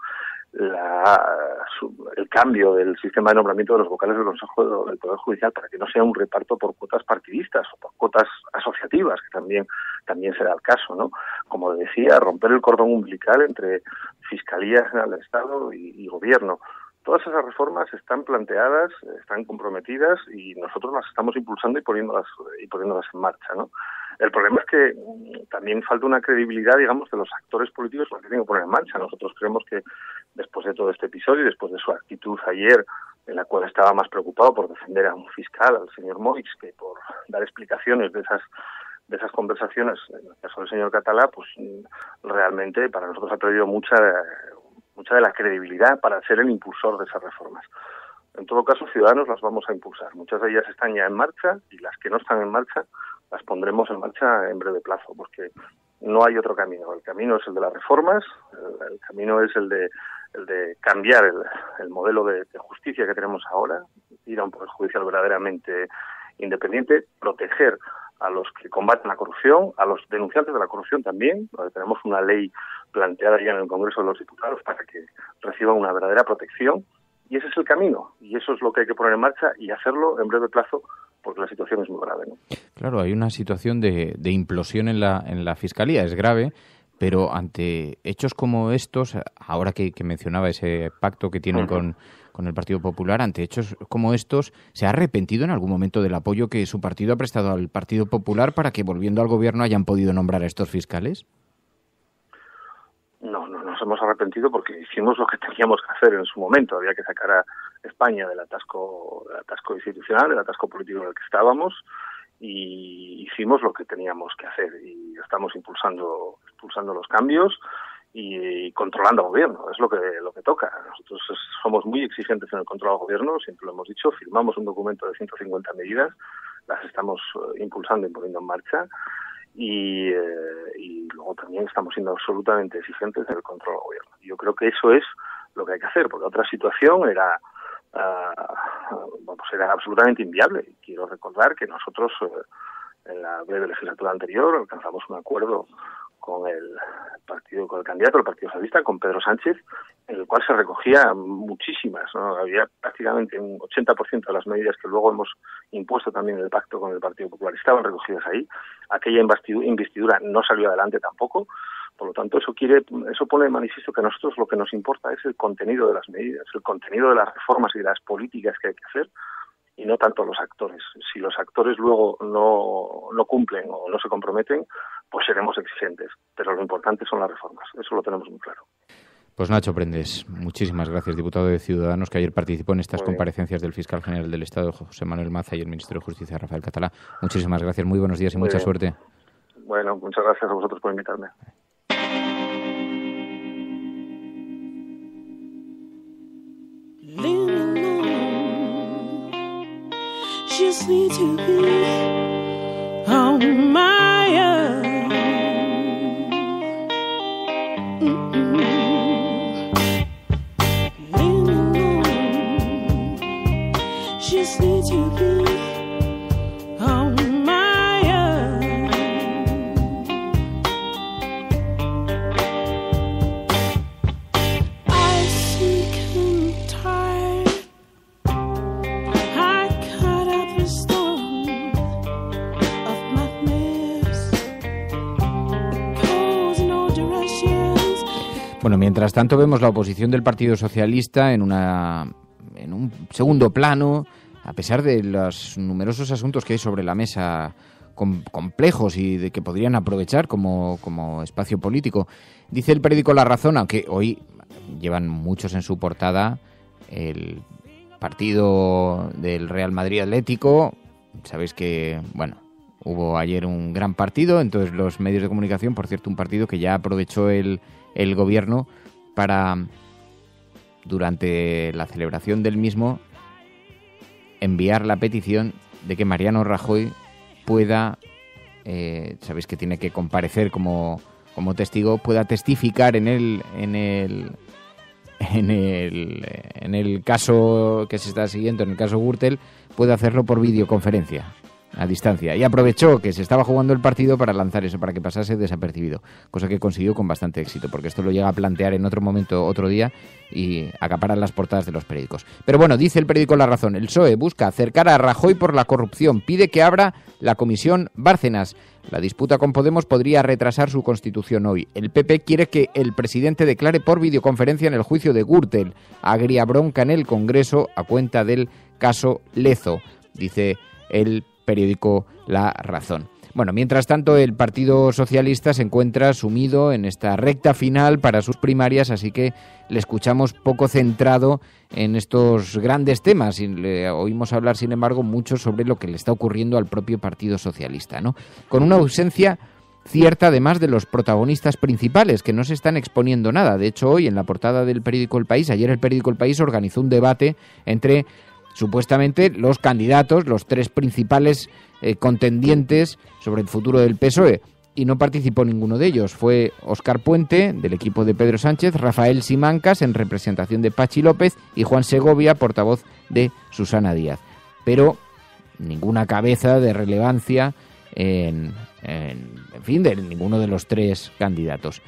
el cambio del sistema de nombramiento de los vocales del Consejo del Poder Judicial para que no sea un reparto por cuotas partidistas o por cuotas asociativas, que también será el caso, ¿no? Como decía, romper el cordón umbilical entre Fiscalía General del Estado y Gobierno. Todas esas reformas están planteadas, están comprometidas y nosotros las estamos impulsando y poniéndolas en marcha, ¿no? El problema es que también falta una credibilidad, digamos, de los actores políticos que tienen que poner en marcha. Nosotros creemos que después de todo este episodio y después de su actitud ayer, en la cual estaba más preocupado por defender a un fiscal, al señor Moix, que por dar explicaciones de esas conversaciones, en el caso del señor Catalá, pues realmente para nosotros ha perdido mucha de la credibilidad para ser el impulsor de esas reformas. En todo caso, Ciudadanos las vamos a impulsar. Muchas de ellas están ya en marcha y las que no están en marcha las pondremos en marcha en breve plazo, porque no hay otro camino. El camino es el de las reformas, el camino es el de cambiar el modelo de justicia que tenemos ahora, ir a un poder judicial verdaderamente independiente, proteger a los que combaten la corrupción, a los denunciantes de la corrupción también. Tenemos una ley planteada ya en el Congreso de los Diputados para que reciban una verdadera protección, y ese es el camino, y eso es lo que hay que poner en marcha y hacerlo en breve plazo, porque la situación es muy grave, ¿no? Claro, hay una situación de implosión en la Fiscalía, es grave, pero ante hechos como estos, ahora que mencionaba ese pacto que tienen con el Partido Popular, ante hechos como estos, ¿se ha arrepentido en algún momento del apoyo que su partido ha prestado al Partido Popular para que, volviendo al gobierno, hayan podido nombrar a estos fiscales? No nos hemos arrepentido porque hicimos lo que teníamos que hacer en su momento. Había que sacar a España del atasco institucional, del atasco político en el que estábamos, y hicimos lo que teníamos que hacer. Y estamos impulsando los cambios y controlando al gobierno. Es lo que toca. Nosotros somos muy exigentes en el control al gobierno, siempre lo hemos dicho. Firmamos un documento de 150 medidas, las estamos impulsando y poniendo en marcha. Y luego también estamos siendo absolutamente exigentes en el control al gobierno. Yo creo que eso es lo que hay que hacer, porque otra situación era absolutamente inviable. Y quiero recordar que nosotros en la breve legislatura anterior alcanzamos un acuerdo con el candidato del Partido Socialista, con Pedro Sánchez, en el cual se recogía muchísimas, ¿no? Había prácticamente un 80% de las medidas que luego hemos impuesto también en el pacto con el Partido Popular estaban recogidas ahí. Aquella investidura no salió adelante tampoco. Por lo tanto, eso pone de manifiesto que a nosotros lo que nos importa es el contenido de las medidas, el contenido de las reformas y de las políticas que hay que hacer, y no tanto los actores. Si los actores luego no cumplen o no se comprometen, pues seremos exigentes. Pero lo importante son las reformas. Eso lo tenemos muy claro. Pues Nacho Prendes, muchísimas gracias, diputado de Ciudadanos, que ayer participó en estas comparecencias del fiscal general del Estado, José Manuel Maza, y el ministro de Justicia, Rafael Catalá. Muchísimas gracias, muy buenos días y mucha suerte. Bueno, muchas gracias a vosotros por invitarme. Just need to be on my own. Just need to be on my own. I sick and tired. I cut out the storm of madness. It calls no directions. Bueno, mientras tanto vemos la oposición del Partido Socialista en un segundo plano, a pesar de los numerosos asuntos que hay sobre la mesa complejos y de que podrían aprovechar como espacio político. Dice el periódico La Razón, aunque hoy llevan muchos en su portada el partido del Real Madrid Atlético. Sabéis que, bueno, hubo ayer un gran partido, entonces los medios de comunicación, por cierto, un partido que ya aprovechó el gobierno para, durante la celebración del mismo, enviar la petición de que Mariano Rajoy pueda, sabéis que tiene que comparecer como testigo, pueda testificar en el caso que se está siguiendo, en el caso Gürtel, puede hacerlo por videoconferencia a distancia, y aprovechó que se estaba jugando el partido para lanzar eso, para que pasase desapercibido, cosa que consiguió con bastante éxito, porque esto lo llega a plantear en otro momento, otro día, y acaparan las portadas de los periódicos. Pero bueno, dice el periódico La Razón: el PSOE busca acercar a Rajoy por la corrupción, pide que abra la comisión Bárcenas. La disputa con Podemos podría retrasar su constitución hoy. El PP quiere que el presidente declare por videoconferencia en el juicio de Gürtel. Agria bronca en el Congreso a cuenta del caso Lezo, dice el periódico La Razón. Bueno, mientras tanto, el Partido Socialista se encuentra sumido en esta recta final para sus primarias, así que le escuchamos poco centrado en estos grandes temas y le oímos hablar, sin embargo, mucho sobre lo que le está ocurriendo al propio Partido Socialista, ¿no? Con una ausencia cierta, además, de los protagonistas principales, que no se están exponiendo nada. De hecho, hoy en la portada del periódico El País, ayer el periódico El País organizó un debate entre supuestamente los candidatos, los tres principales contendientes sobre el futuro del PSOE, y no participó ninguno de ellos. Fue Óscar Puente, del equipo de Pedro Sánchez, Rafael Simancas, en representación de Pachi López, y Juan Segovia, portavoz de Susana Díaz. Pero ninguna cabeza de relevancia en fin, de ninguno de los tres candidatos.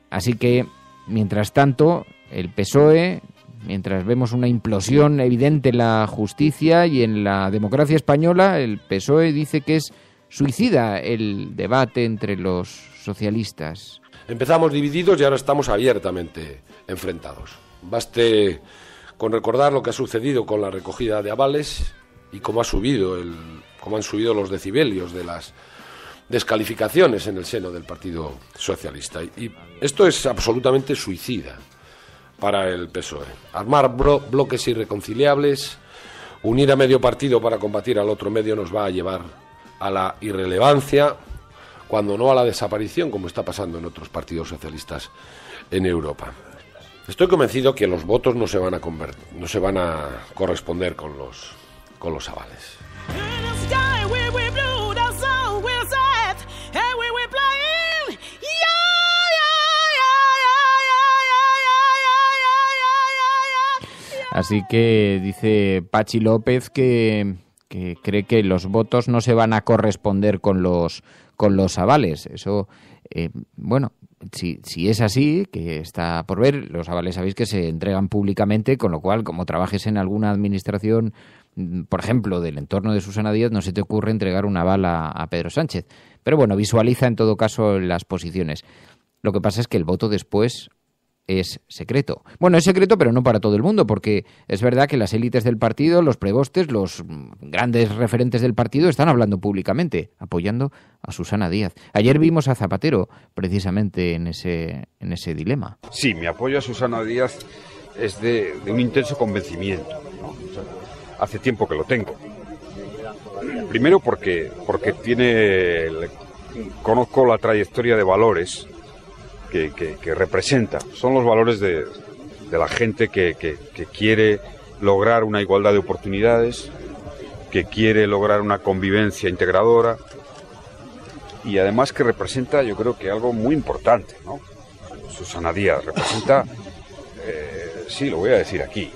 Así que, mientras tanto, el PSOE, mientras vemos una implosión evidente en la justicia y en la democracia española, el PSOE dice que es suicida el debate entre los socialistas. Empezamos divididos y ahora estamos abiertamente enfrentados. Baste con recordar lo que ha sucedido con la recogida de avales y cómo han subido los decibelios de las descalificaciones en el seno del Partido Socialista. Y esto es absolutamente suicida para el PSOE. Armar bloques irreconciliables, unir a medio partido para combatir al otro medio, nos va a llevar a la irrelevancia, cuando no a la desaparición, como está pasando en otros partidos socialistas en Europa. Estoy convencido que los votos no se van a corresponder con los avales. Así que dice Pachi López que cree que los votos no se van a corresponder con los avales. Eso, bueno, si es así, que está por ver, los avales sabéis que se entregan públicamente, con lo cual, como trabajes en alguna administración, por ejemplo, del entorno de Susana Díaz, no se te ocurre entregar un aval a Pedro Sánchez. Pero bueno, visualiza en todo caso las posiciones. Lo que pasa es que el voto después es secreto. Bueno, es secreto, pero no para todo el mundo, porque es verdad que las élites del partido, los prebostes, los grandes referentes del partido están hablando públicamente, apoyando a Susana Díaz. Ayer vimos a Zapatero precisamente en ese dilema. Sí, mi apoyo a Susana Díaz es de un intenso convencimiento, ¿no? O sea, hace tiempo que lo tengo. Primero porque conozco la trayectoria de valores que representa. Son los valores de la gente que quiere lograr una igualdad de oportunidades, que quiere lograr una convivencia integradora, y además que representa, yo creo que algo muy importante, ¿no? Susana Díaz representa, sí, lo voy a decir aquí,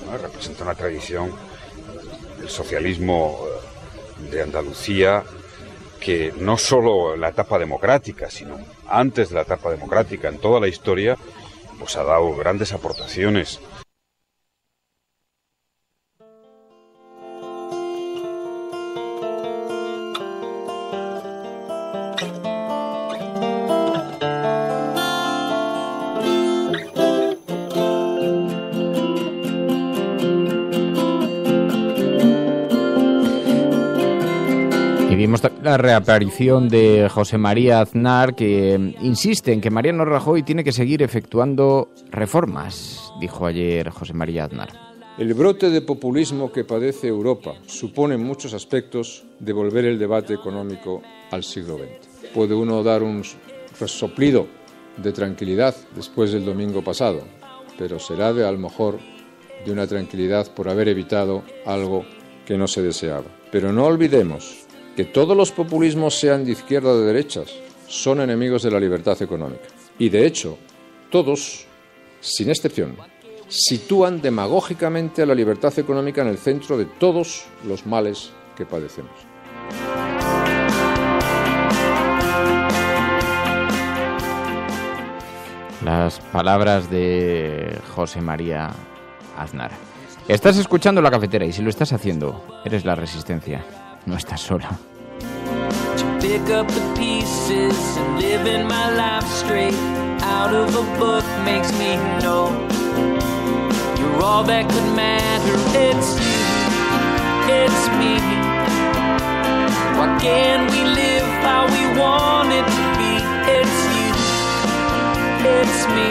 ¿no? Representa una tradición, el socialismo de Andalucía, que no solo en la etapa democrática, sino antes de la etapa democrática, en toda la historia, pues ha dado grandes aportaciones. vimos la reaparición de José María Aznar, que insiste en que Mariano Rajoy tiene que seguir efectuando reformas, dijo ayer José María Aznar. El brote de populismo que padece Europa supone en muchos aspectos devolver el debate económico al siglo XX. Puede uno dar un resoplido de tranquilidad después del domingo pasado, pero será a lo mejor de una tranquilidad por haber evitado algo que no se deseaba. Pero no olvidemos que todos los populismos, sean de izquierda o de derechas, son enemigos de la libertad económica. Y de hecho, todos, sin excepción, sitúan demagógicamente a la libertad económica en el centro de todos los males que padecemos. Las palabras de José María Aznar. Estás escuchando La Cafetera y si lo estás haciendo, eres la Resistencia. No estás sola. Pick up the pieces and living my life straight out of a book makes me know you're all that could matter. It's you, it's me. Why can't we live how we want it to be? It's you, it's me.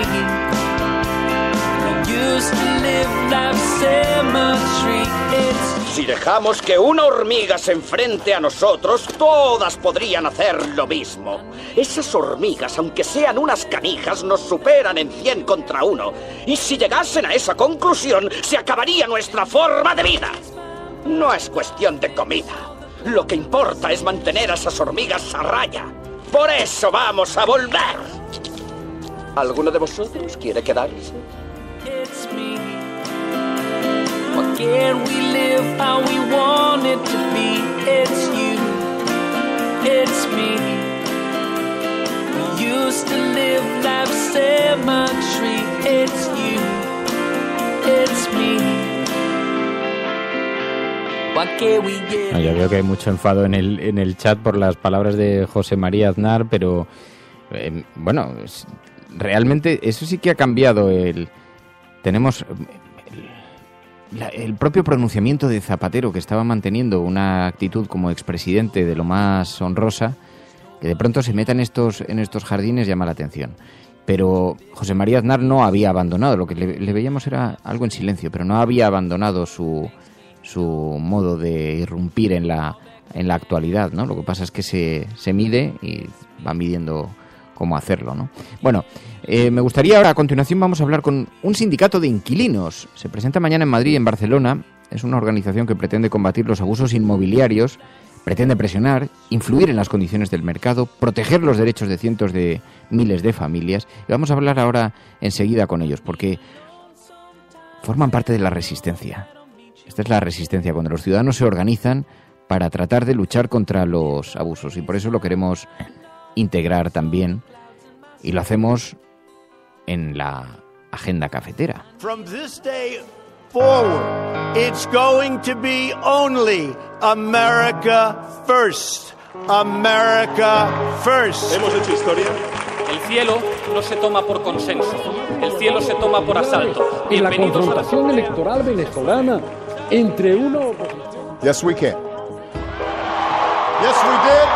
We used to live life symmetry. It's Si dejamos que una hormiga se enfrente a nosotros, todas podrían hacer lo mismo. Esas hormigas, aunque sean unas canijas, nos superan en 100 contra 1. Y si llegasen a esa conclusión, se acabaría nuestra forma de vida. No es cuestión de comida. Lo que importa es mantener a esas hormigas a raya. Por eso vamos a volver. ¿Alguno de vosotros quiere quedarse? It's me. Why can't we live how we want it to be? It's you, it's me. We used to live life symmetry. It's you, it's me. Why can't we get... Ya veo que hay mucho enfado en el chat por las palabras de José María Aznar, pero bueno, realmente eso sí que ha cambiado. Tenemos el propio pronunciamiento de Zapatero, que estaba manteniendo una actitud como expresidente de lo más honrosa, que de pronto se meta en estos jardines, llama la atención. Pero José María Aznar no había abandonado, lo que le veíamos era algo en silencio, pero no había abandonado su modo de irrumpir en la actualidad, ¿no? Lo que pasa es que se mide y va midiendo cómo hacerlo, ¿no? Bueno, me gustaría ahora, a continuación, vamos a hablar con un sindicato de inquilinos. Se presenta mañana en Madrid y en Barcelona. Es una organización que pretende combatir los abusos inmobiliarios, pretende presionar, influir en las condiciones del mercado, proteger los derechos de cientos de miles de familias. Y vamos a hablar ahora enseguida con ellos, porque forman parte de la resistencia. Esta es la resistencia, cuando los ciudadanos se organizan para tratar de luchar contra los abusos. Y por eso lo queremos integrar también, y lo hacemos en la agenda cafetera. From this day forward, it's going to be only America first. America first. ¿Hemos hecho historia? El cielo no se toma por consenso, el cielo se toma por asalto. En la confrontación electoral venezolana entre uno... Yes, we can. Yes, we did.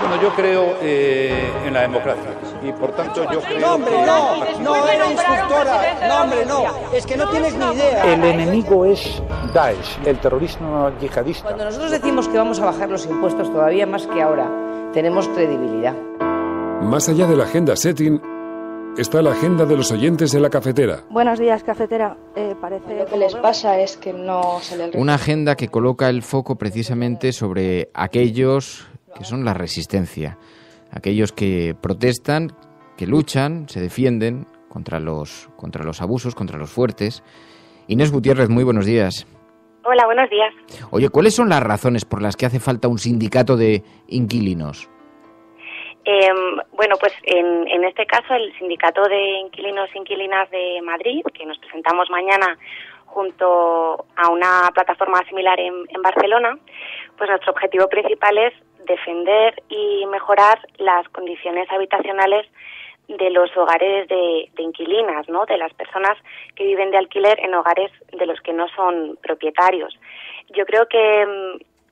Bueno, yo creo en la democracia y por tanto yo creo... No, hombre, no eres instructora, no, hombre, no, es que no tienes ni idea. El enemigo es Daesh, el terrorismo yihadista. Cuando nosotros decimos que vamos a bajar los impuestos todavía más que ahora, tenemos credibilidad. Más allá de la agenda setting, está la agenda de los oyentes de la cafetera. Buenos días, cafetera. Parece lo que les pasa es que no sale el... Una agenda que coloca el foco precisamente sobre aquellos que son la resistencia, aquellos que protestan, que luchan, se defienden contra los abusos, contra los fuertes. Inés Gutiérrez, muy buenos días. Hola, buenos días. Oye, ¿cuáles son las razones por las que hace falta un sindicato de inquilinos? Bueno, pues en este caso el Sindicato de Inquilinos e Inquilinas de Madrid, que nos presentamos mañana junto a una plataforma similar en Barcelona, pues nuestro objetivo principal es defender y mejorar las condiciones habitacionales de los hogares de inquilinas, ¿no? De las personas que viven de alquiler en hogares de los que no son propietarios. Yo creo que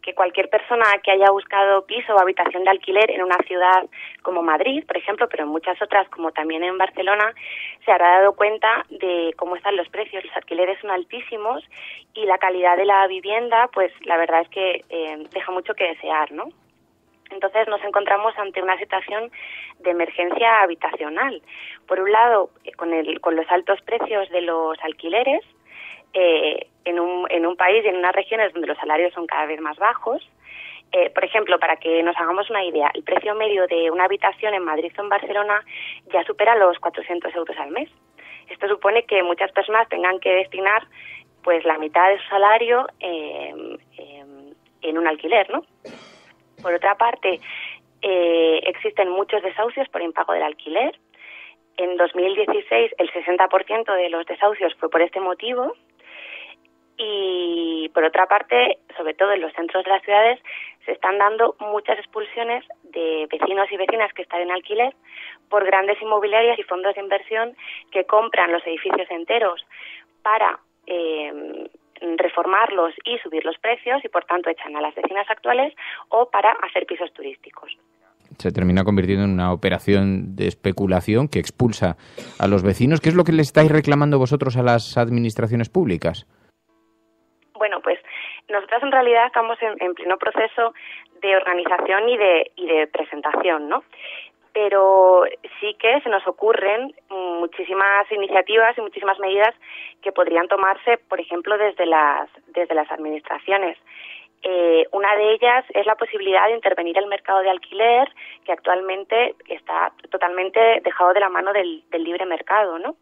que cualquier persona que haya buscado piso o habitación de alquiler en una ciudad como Madrid, por ejemplo, pero en muchas otras, como también en Barcelona, se habrá dado cuenta de cómo están los precios. Los alquileres son altísimos y la calidad de la vivienda, pues la verdad es que deja mucho que desear, ¿no? Entonces nos encontramos ante una situación de emergencia habitacional. Por un lado, con los altos precios de los alquileres, en un país y en unas regiones donde los salarios son cada vez más bajos. Por ejemplo, para que nos hagamos una idea, el precio medio de una habitación en Madrid o en Barcelona ya supera los 400 euros al mes. Esto supone que muchas personas tengan que destinar pues la mitad de su salario en un alquiler, ¿no? Por otra parte, existen muchos desahucios por impago del alquiler. En 2016 el 60% de los desahucios fue por este motivo. Y por otra parte, sobre todo en los centros de las ciudades, se están dando muchas expulsiones de vecinos y vecinas que están en alquiler por grandes inmobiliarias y fondos de inversión que compran los edificios enteros para reformarlos y subir los precios y por tanto echan a las vecinas actuales o para hacer pisos turísticos. Se termina convirtiendo en una operación de especulación que expulsa a los vecinos. ¿Qué es lo que le estáis reclamando vosotros a las administraciones públicas? Bueno, pues nosotros en realidad estamos en pleno proceso de organización y de presentación, ¿no? Pero sí que se nos ocurren muchísimas iniciativas y muchísimas medidas que podrían tomarse, por ejemplo, desde las administraciones. Una de ellas es la posibilidad de intervenir el mercado de alquiler, que actualmente está totalmente dejado de la mano del libre mercado, ¿no?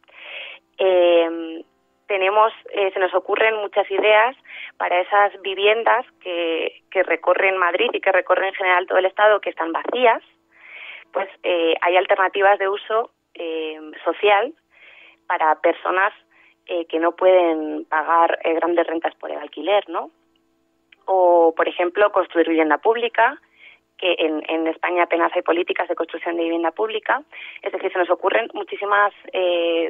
Se nos ocurren muchas ideas para esas viviendas que recorren Madrid y que recorren en general todo el Estado, que están vacías. Pues hay alternativas de uso social para personas que no pueden pagar grandes rentas por el alquiler, ¿no? O, por ejemplo, construir vivienda pública, que en España apenas hay políticas de construcción de vivienda pública. Es decir, se nos ocurren muchísimas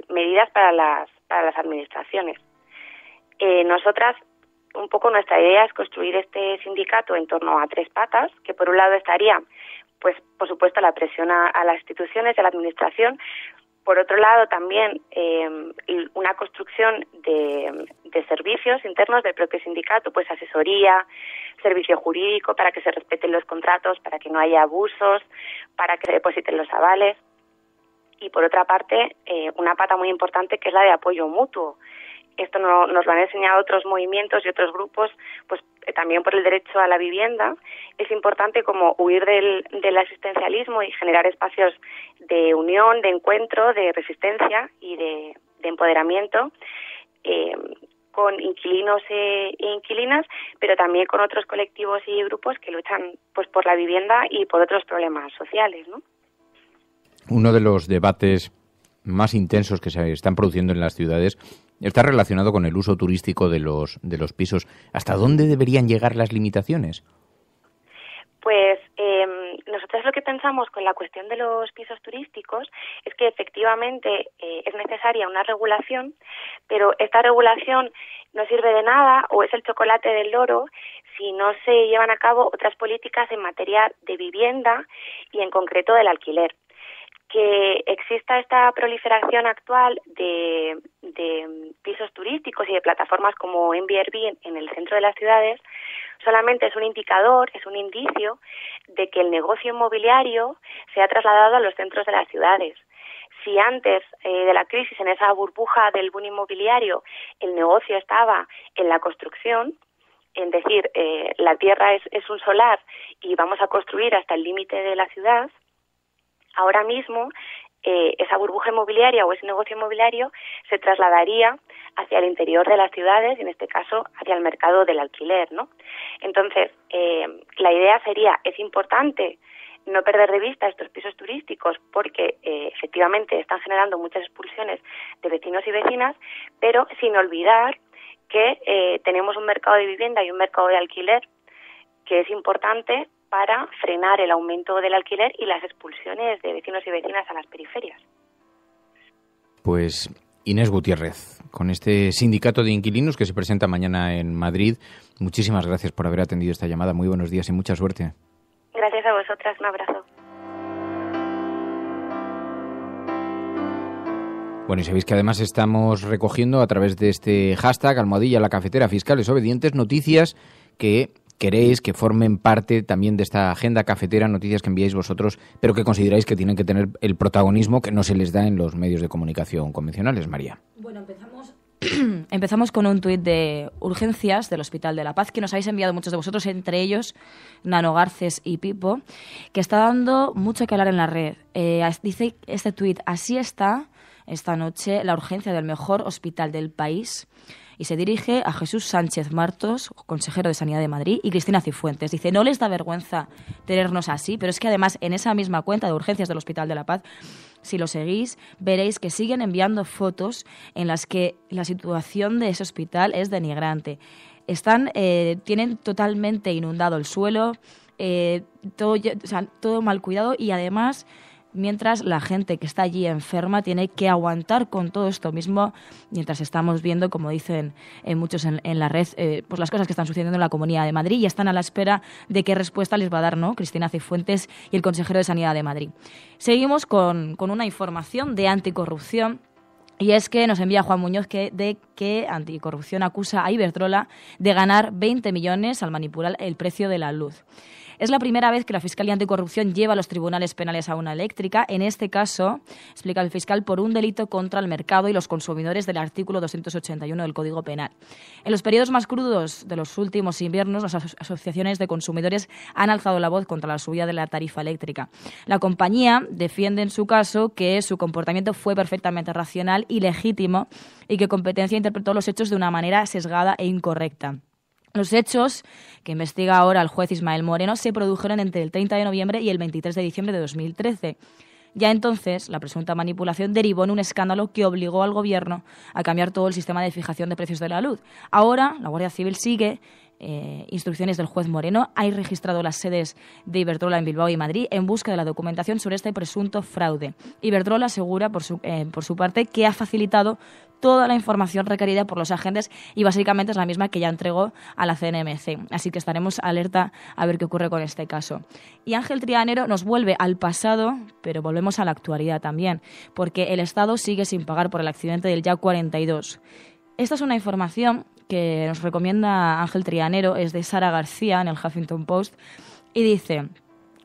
medidas para las administraciones. Nosotras, un poco nuestra idea es construir este sindicato en torno a 3 patas, que por un lado estaría, pues, por supuesto, la presión a las instituciones y a la administración. Por otro lado, también una construcción de servicios internos del propio sindicato, pues asesoría, servicio jurídico para que se respeten los contratos, para que no haya abusos, para que se depositen los avales. Y por otra parte, una pata muy importante que es la de apoyo mutuo. Esto nos lo han enseñado otros movimientos y otros grupos, pues también por el derecho a la vivienda. Es importante como huir del asistencialismo y generar espacios de unión, de encuentro, de resistencia y de empoderamiento con inquilinos e inquilinas, pero también con otros colectivos y grupos que luchan pues por la vivienda y por otros problemas sociales, ¿no? Uno de los debates más intensos que se están produciendo en las ciudades está relacionado con el uso turístico de los pisos. ¿Hasta dónde deberían llegar las limitaciones? Pues nosotros lo que pensamos con la cuestión de los pisos turísticos es que efectivamente es necesaria una regulación, pero esta regulación no sirve de nada o es el chocolate del loro si no se llevan a cabo otras políticas en materia de vivienda y en concreto del alquiler. Que exista esta proliferación actual de pisos turísticos y de plataformas como Airbnb en el centro de las ciudades solamente es un indicador, es un indicio de que el negocio inmobiliario se ha trasladado a los centros de las ciudades. Si antes de la crisis, en esa burbuja del boom inmobiliario, el negocio estaba en la construcción, es decir, la tierra es un solar y vamos a construir hasta el límite de la ciudad, ahora mismo esa burbuja inmobiliaria o ese negocio inmobiliario se trasladaría hacia el interior de las ciudades y en este caso hacia el mercado del alquiler, ¿no? Entonces, la idea sería, es importante no perder de vista estos pisos turísticos porque efectivamente están generando muchas expulsiones de vecinos y vecinas, pero sin olvidar que tenemos un mercado de vivienda y un mercado de alquiler que es importante para frenar el aumento del alquiler y las expulsiones de vecinos y vecinas a las periferias. Pues Inés Gutiérrez, con este sindicato de inquilinos que se presenta mañana en Madrid. Muchísimas gracias por haber atendido esta llamada. Muy buenos días y mucha suerte. Gracias a vosotras, un abrazo. Bueno, y sabéis que además estamos recogiendo a través de este hashtag #la cafetera fiscales obedientes noticias que queréis que formen parte también de esta agenda cafetera, noticias que enviáis vosotros, pero que consideráis que tienen que tener el protagonismo que no se les da en los medios de comunicación convencionales. María. Bueno, empezamos con un tuit de urgencias del Hospital de la Paz que nos habéis enviado muchos de vosotros, entre ellos Nano Garces y Pipo, que está dando mucho que hablar en la red. Dice este tuit: así está esta noche la urgencia del mejor hospital del país. Y se dirige a Jesús Sánchez Martos, consejero de Sanidad de Madrid, y Cristina Cifuentes. Dice, no les da vergüenza tenernos así, pero es que además en esa misma cuenta de urgencias del Hospital de la Paz, si lo seguís, veréis que siguen enviando fotos en las que la situación de ese hospital es denigrante. Tienen totalmente inundado el suelo, todo mal cuidado, y además, mientras la gente que está allí enferma tiene que aguantar con todo esto mismo, mientras estamos viendo, como dicen muchos en la red, pues las cosas que están sucediendo en la Comunidad de Madrid, y están a la espera de qué respuesta les va a dar, ¿no?, Cristina Cifuentes y el consejero de Sanidad de Madrid. Seguimos con una información de anticorrupción. Y es que nos envía Juan Muñoz de que Anticorrupción acusa a Iberdrola de ganar 20 millones al manipular el precio de la luz. Es la primera vez que la Fiscalía Anticorrupción lleva a los tribunales penales a una eléctrica, en este caso, explica el fiscal, por un delito contra el mercado y los consumidores del artículo 281 del Código Penal. En los periodos más crudos de los últimos inviernos, las asociaciones de consumidores han alzado la voz contra la subida de la tarifa eléctrica. La compañía defiende en su caso que su comportamiento fue perfectamente racional y legítimo y que Competencia interpretó los hechos de una manera sesgada e incorrecta. Los hechos que investiga ahora el juez Ismael Moreno se produjeron entre el 30 de noviembre y el 23 de diciembre de 2013. Ya entonces, la presunta manipulación derivó en un escándalo que obligó al Gobierno a cambiar todo el sistema de fijación de precios de la luz. Ahora, la Guardia Civil sigue instrucciones del juez Moreno. Ha registrado las sedes de Iberdrola en Bilbao y Madrid en busca de la documentación sobre este presunto fraude. Iberdrola asegura, por su parte, que ha facilitado toda la información requerida por los agentes y básicamente es la misma que ya entregó a la CNMC. Así que estaremos alerta a ver qué ocurre con este caso. Y Ángel Trianero nos vuelve al pasado, pero volvemos a la actualidad también, porque el Estado sigue sin pagar por el accidente del YA 42. Esta es una información que nos recomienda Ángel Trianero, es de Sara García en el Huffington Post, y dice: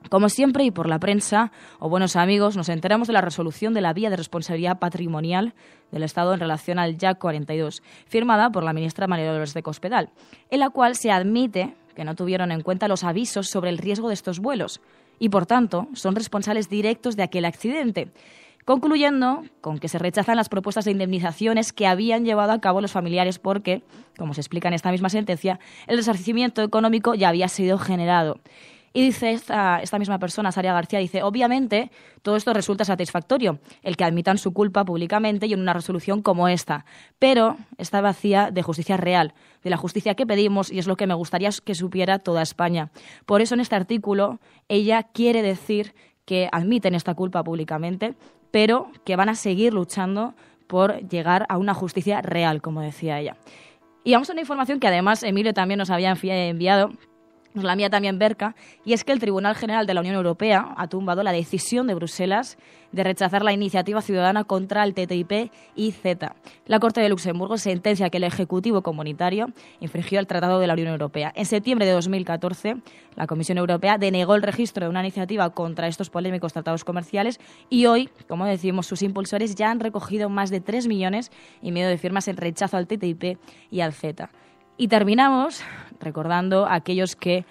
como siempre y por la prensa o buenos amigos, nos enteramos de la resolución de la vía de responsabilidad patrimonial del Estado en relación al YA 42, firmada por la ministra María Dolores de Cospedal, en la cual se admite que no tuvieron en cuenta los avisos sobre el riesgo de estos vuelos y, por tanto, son responsables directos de aquel accidente, concluyendo con que se rechazan las propuestas de indemnizaciones que habían llevado a cabo los familiares porque, como se explica en esta misma sentencia, el resarcimiento económico ya había sido generado. Y dice esta misma persona, Sara García, dice, obviamente todo esto resulta satisfactorio, el que admitan su culpa públicamente y en una resolución como esta, pero está vacía de justicia real, de la justicia que pedimos, y es lo que me gustaría que supiera toda España. Por eso en este artículo ella quiere decir que admiten esta culpa públicamente, pero que van a seguir luchando por llegar a una justicia real, como decía ella. Y vamos a una información que además Emilio también nos había enviado, nos la envía también Berka, y es que el Tribunal General de la Unión Europea ha tumbado la decisión de Bruselas de rechazar la iniciativa ciudadana contra el TTIP y CETA. La Corte de Luxemburgo sentencia que el Ejecutivo Comunitario infringió el Tratado de la Unión Europea. En septiembre de 2014, la Comisión Europea denegó el registro de una iniciativa contra estos polémicos tratados comerciales y hoy, como decimos, sus impulsores ya han recogido más de 3,5 millones de firmas en rechazo al TTIP y al CETA. Y terminamos recordando a aquellos que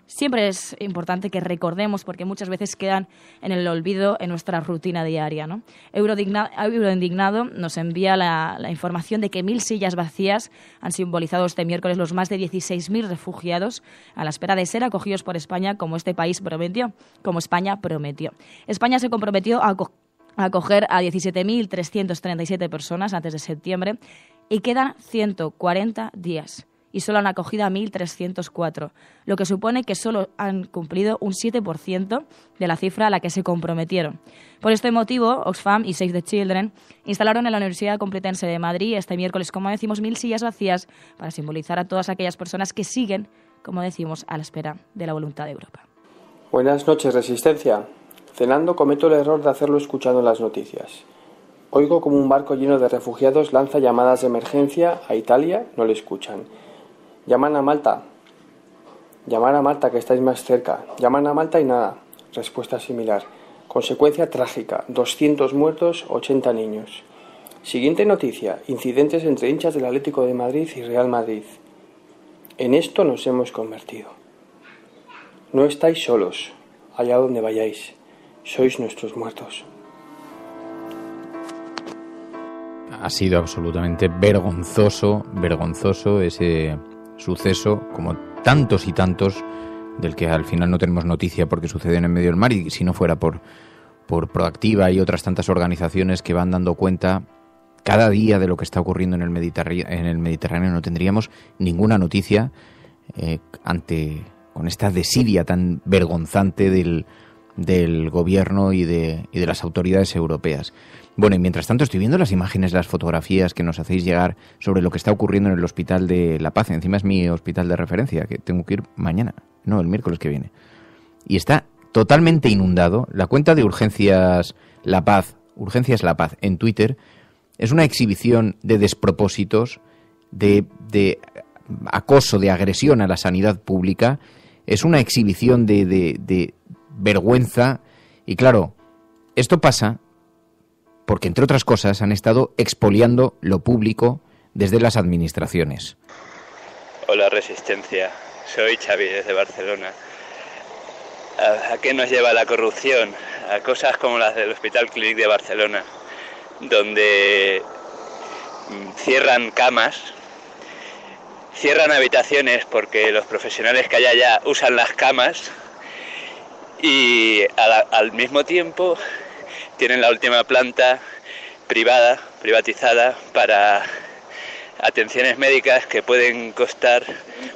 siempre es importante que recordemos porque muchas veces quedan en el olvido en nuestra rutina diaria, ¿no? Euroindignado nos envía la información de que 1.000 sillas vacías han simbolizado este miércoles los más de 16.000 refugiados a la espera de ser acogidos por España como España prometió. España se comprometió a acoger a 17.337 personas antes de septiembre y quedan 140 días. y solo han acogido a 1.304, lo que supone que solo han cumplido un 7% de la cifra a la que se comprometieron. Por este motivo, Oxfam y Save the Children instalaron en la Universidad Complutense de Madrid este miércoles, como decimos, 1.000 sillas vacías para simbolizar a todas aquellas personas que siguen, como decimos, a la espera de la voluntad de Europa. Buenas noches, Resistencia. Cenando cometo el error de hacerlo escuchando las noticias. Oigo como un barco lleno de refugiados lanza llamadas de emergencia a Italia, no le escuchan. Llaman a Malta. Llamar a Malta, que estáis más cerca. Llaman a Malta y nada. Respuesta similar. Consecuencia trágica. 200 muertos, 80 niños. Siguiente noticia. Incidentes entre hinchas del Atlético de Madrid y Real Madrid. En esto nos hemos convertido. No estáis solos. Allá donde vayáis. Sois nuestros muertos. Ha sido absolutamente vergonzoso ese suceso, como tantos y tantos, del que al final no tenemos noticia porque suceden en medio del mar, y si no fuera por Proactiva y otras tantas organizaciones que van dando cuenta cada día de lo que está ocurriendo en el Mediterráneo, no tendríamos ninguna noticia con esta desidia tan vergonzante del gobierno y de las autoridades europeas. Bueno, y mientras tanto estoy viendo las imágenes, las fotografías que nos hacéis llegar sobre lo que está ocurriendo en el Hospital de La Paz. Encima es mi hospital de referencia, que tengo que ir mañana, no, el miércoles que viene. Y está totalmente inundado. La cuenta de Urgencias La Paz en Twitter es una exhibición de despropósitos, de acoso, de agresión a la sanidad pública. Es una exhibición de vergüenza. Y claro, esto pasa porque, entre otras cosas, han estado expoliando lo público desde las administraciones. Hola, Resistencia. Soy Xavi, desde Barcelona. ¿A qué nos lleva la corrupción? A cosas como las del Hospital Clínic de Barcelona, donde cierran camas, cierran habitaciones porque los profesionales que hay allá usan las camas, y al mismo tiempo tienen la última planta privatizada para atenciones médicas que pueden costar,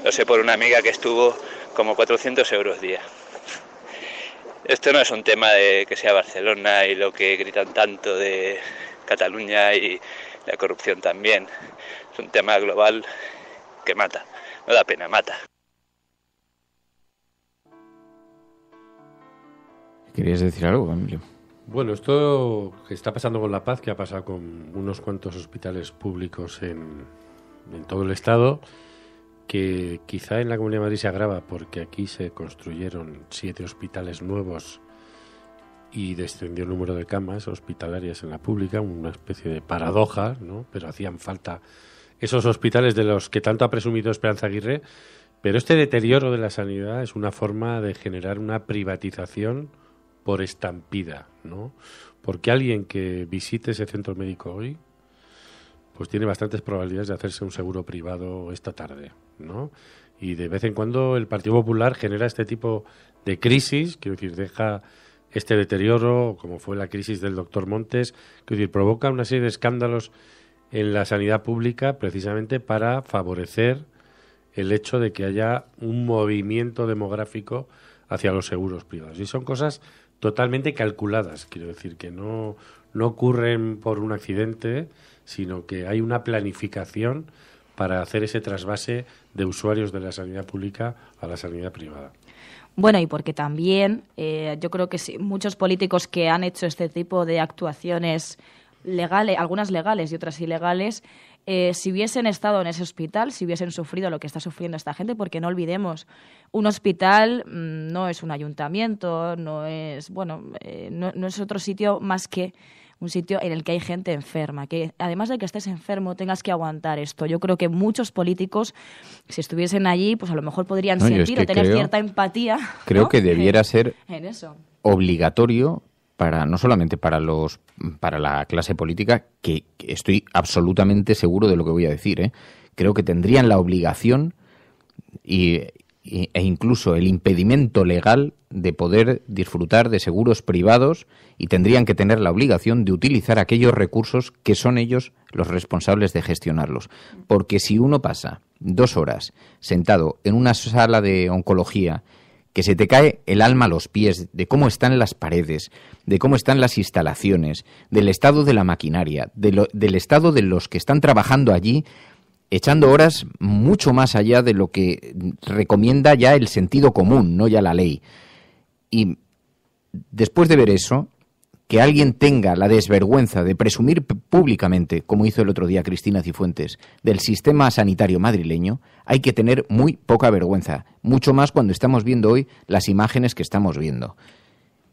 lo sé por una amiga que estuvo, como 400 euros día. Esto no es un tema de que sea Barcelona y lo que gritan tanto de Cataluña y la corrupción también. Es un tema global que mata, no da pena, mata. ¿Querías decir algo, Emilio? Bueno, esto que está pasando con La Paz, que ha pasado con unos cuantos hospitales públicos en todo el estado, que quizá en la Comunidad de Madrid se agrava porque aquí se construyeron 7 hospitales nuevos y descendió el número de camas hospitalarias en la pública, una especie de paradoja, ¿no? Pero hacían falta esos hospitales de los que tanto ha presumido Esperanza Aguirre. Pero este deterioro de la sanidad es una forma de generar una privatización por estampida, ¿no? Porque alguien que visite ese centro médico hoy, pues tiene bastantes probabilidades de hacerse un seguro privado esta tarde, ¿no? Y de vez en cuando el Partido Popular genera este tipo de crisis, quiero decir, deja este deterioro, como fue la crisis del doctor Montes, quiero decir, provoca una serie de escándalos en la sanidad pública precisamente para favorecer el hecho de que haya un movimiento demográfico hacia los seguros privados. Y son cosas totalmente calculadas, quiero decir, que no ocurren por un accidente, sino que hay una planificación para hacer ese trasvase de usuarios de la sanidad pública a la sanidad privada. Bueno, y porque también yo creo que sí, muchos políticos que han hecho este tipo de actuaciones legales, algunas legales y otras ilegales, si hubiesen estado en ese hospital, si hubiesen sufrido lo que está sufriendo esta gente, porque no olvidemos, un hospital no es un ayuntamiento, no es otro sitio más que un sitio en el que hay gente enferma, que además de que estés enfermo tengas que aguantar esto. Yo creo que muchos políticos, si estuviesen allí, pues a lo mejor podrían sentir o tener cierta empatía. Creo, ¿no?, que debiera ser en eso. Obligatorio no solamente para la clase política, que estoy absolutamente seguro de lo que voy a decir, creo que tendrían la obligación e incluso el impedimento legal de poder disfrutar de seguros privados, y tendrían que tener la obligación de utilizar aquellos recursos que son ellos los responsables de gestionarlos. Porque si uno pasa 2 horas sentado en una sala de oncología, que se te cae el alma a los pies de cómo están las paredes, de cómo están las instalaciones, del estado de la maquinaria, del estado de los que están trabajando allí, echando horas mucho más allá de lo que recomienda ya el sentido común, no ya la ley. Y después de ver eso, que alguien tenga la desvergüenza de presumir públicamente, como hizo el otro día Cristina Cifuentes, del sistema sanitario madrileño, hay que tener muy poca vergüenza, mucho más cuando estamos viendo hoy las imágenes que estamos viendo.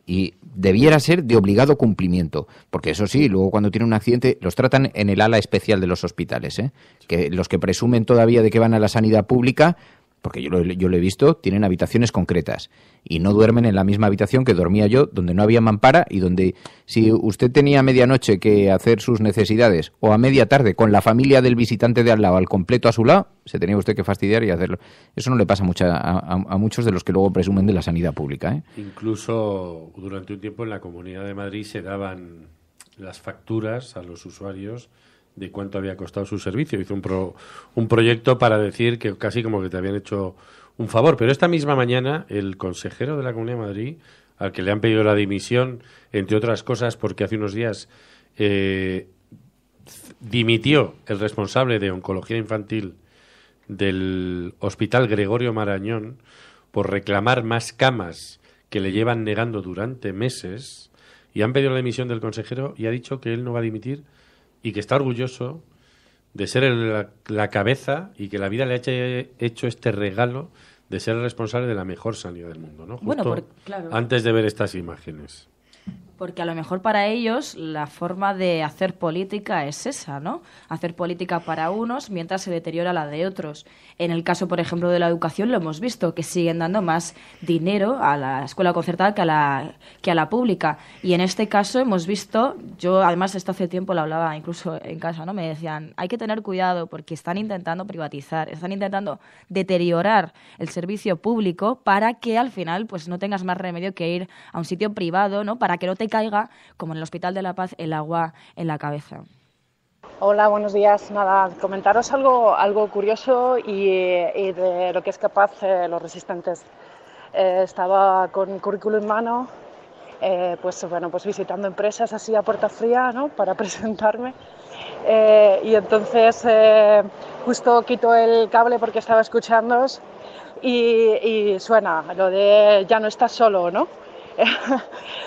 Y debiera ser de obligado cumplimiento, porque eso sí, luego cuando tienen un accidente los tratan en el ala especial de los hospitales, que los que presumen todavía de que van a la sanidad pública, porque yo lo he visto, tienen habitaciones concretas y no duermen en la misma habitación que dormía yo, donde no había mampara y donde si usted tenía a medianoche que hacer sus necesidades o a media tarde con la familia del visitante de al lado al completo a su lado, se tenía usted que fastidiar y hacerlo. Eso no le pasa a muchos de los que luego presumen de la sanidad pública. Incluso durante un tiempo en la Comunidad de Madrid se daban las facturas a los usuarios de cuánto había costado su servicio. Hizo un proyecto para decir que casi como que te habían hecho un favor. Pero esta misma mañana el consejero de la Comunidad de Madrid, al que le han pedido la dimisión, entre otras cosas porque hace unos días dimitió el responsable de oncología infantil del Hospital Gregorio Marañón por reclamar más camas que le llevan negando durante meses, y han pedido la dimisión del consejero y ha dicho que él no va a dimitir y que está orgulloso de ser la cabeza y que la vida le ha hecho este regalo de ser el responsable de la mejor sanidad del mundo, ¿no? Justo claro. Antes de ver estas imágenes. Porque a lo mejor para ellos la forma de hacer política es esa, ¿no? Hacer política para unos mientras se deteriora la de otros. En el caso, por ejemplo, de la educación lo hemos visto, que siguen dando más dinero a la escuela concertada que a la pública. Y en este caso hemos visto, yo además esto hace tiempo lo hablaba incluso en casa, ¿no? Me decían, hay que tener cuidado porque están intentando privatizar, están intentando deteriorar el servicio público para que al final pues no tengas más remedio que ir a un sitio privado, ¿no? Para que no te caiga, como en el Hospital de la Paz, el agua en la cabeza. Hola, buenos días. Nada, comentaros algo curioso y de lo que es capaz los resistentes. Estaba con currículum en mano, pues visitando empresas así a puerta fría, ¿no? Para presentarme. Y entonces justo quito el cable porque estaba escuchándoos y suena lo de ya no estás solo, ¿no?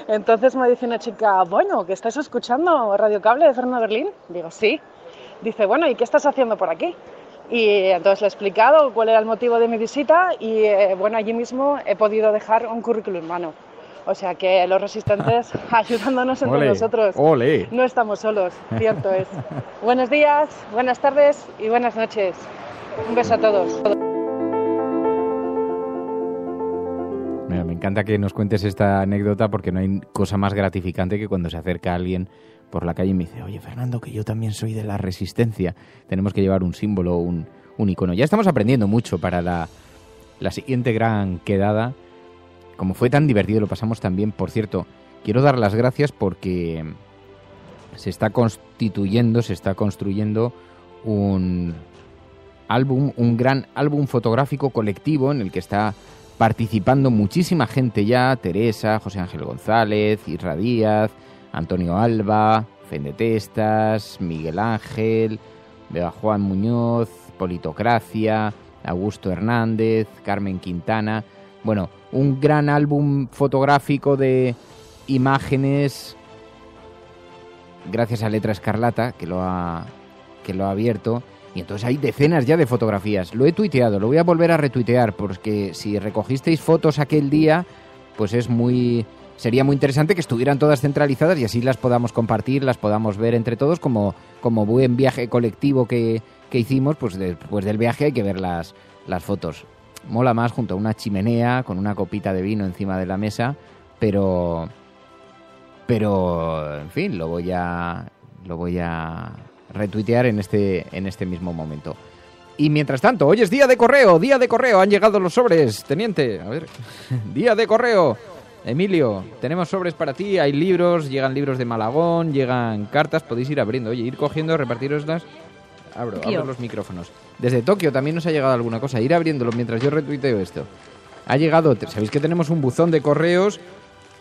Entonces me dice una chica, bueno, ¿que estás escuchando Radio Cable de Fernando Berlín? Digo, sí. Dice, bueno, ¿y qué estás haciendo por aquí? Y entonces le he explicado cuál era el motivo de mi visita y allí mismo he podido dejar un currículum en mano. O sea que los resistentes ayudándonos entre nosotros. ¡Ole! No estamos solos, cierto es. Buenos días, buenas tardes y buenas noches. Un beso a todos. Mira, me encanta que nos cuentes esta anécdota porque no hay cosa más gratificante que cuando se acerca alguien por la calle y me dice, oye, Fernando, que yo también soy de la resistencia. Tenemos que llevar un símbolo, un icono. Ya estamos aprendiendo mucho para la siguiente gran quedada. Como fue tan divertido, lo pasamos tan bien. Por cierto, quiero dar las gracias porque se está construyendo un gran álbum fotográfico colectivo en el que está participando muchísima gente ya, Teresa, José Ángel González, Isra Díaz, Antonio Alba, Fendetestas, Miguel Ángel, Beba Juan Muñoz, Politocracia, Augusto Hernández, Carmen Quintana. Bueno, un gran álbum fotográfico de imágenes gracias a Letra Escarlata, que lo ha abierto. Y entonces hay decenas ya de fotografías. Lo he tuiteado, lo voy a volver a retuitear, porque si recogisteis fotos aquel día, pues sería muy interesante que estuvieran todas centralizadas y así las podamos compartir, las podamos ver entre todos como buen viaje colectivo que hicimos. Pues después del viaje hay que ver las fotos. Mola más junto a una chimenea con una copita de vino encima de la mesa, pero en fin, lo voy a retuitear en este mismo momento. Y mientras tanto, hoy es día de correo, han llegado los sobres, teniente, a ver, día de correo, Emilio, tenemos sobres para ti, hay libros, llegan libros de Malagón, llegan cartas, podéis ir abriendo, oye, ir cogiendo, repartiroslas, abro los micrófonos. Desde Tokio también nos ha llegado alguna cosa. Ir abriéndolo mientras yo retuiteo esto. Ha llegado, sabéis que tenemos un buzón de correos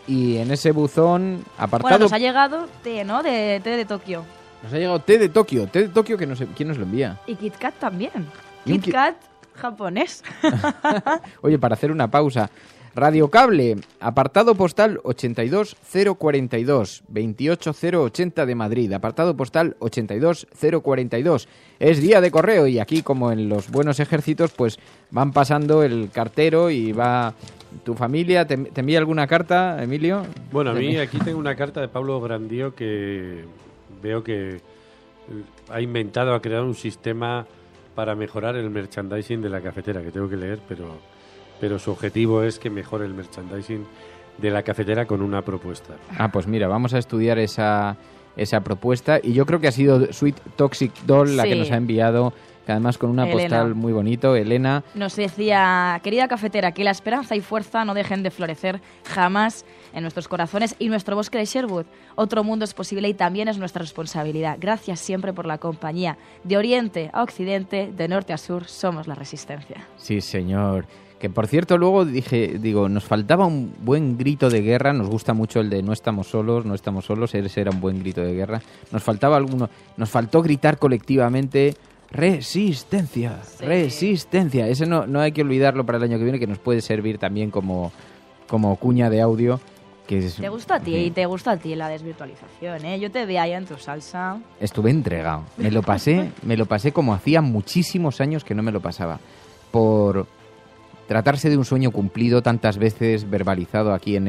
y en ese buzón apartado... Bueno, nos ha llegado té, ¿no? Té de Tokio. Nos ha llegado té de Tokio que no sé quién nos lo envía. Y Kit Kat también. Kit Kat japonés. Oye, para hacer una pausa. Radiocable, apartado postal 82042, 28080 de Madrid, apartado postal 82042. Es día de correo y aquí, como en los buenos ejércitos, pues van pasando el cartero y va... ¿Tu familia te envía alguna carta, Emilio? Bueno, a mí aquí tengo una carta de Pablo Grandío que veo que ha creado un sistema para mejorar el merchandising de la cafetera, que tengo que leer, pero su objetivo es que mejore el merchandising de la cafetera con una propuesta. Ah, pues mira, vamos a estudiar esa propuesta y yo creo que ha sido Sweet Toxic Doll la que nos ha enviado, que además con una postal muy bonito, Elena. Nos decía, querida cafetera, que la esperanza y fuerza no dejen de florecer jamás en nuestros corazones y nuestro bosque de Sherwood. Otro mundo es posible y también es nuestra responsabilidad. Gracias siempre por la compañía. De oriente a occidente, de norte a sur, somos la resistencia. Sí, señor. Que por cierto, luego digo, nos faltaba un buen grito de guerra. Nos gusta mucho el de no estamos solos, ese era un buen grito de guerra. Nos faltó gritar colectivamente resistencia, resistencia. Ese no hay que olvidarlo para el año que viene, que nos puede servir también como cuña de audio. Te gusta a ti, te gusta a ti la desvirtualización, ¿eh? Yo te vi ahí en tu salsa. Estuve entregado. Me lo pasé como hacía muchísimos años que no me lo pasaba. Por tratarse de un sueño cumplido, tantas veces verbalizado aquí en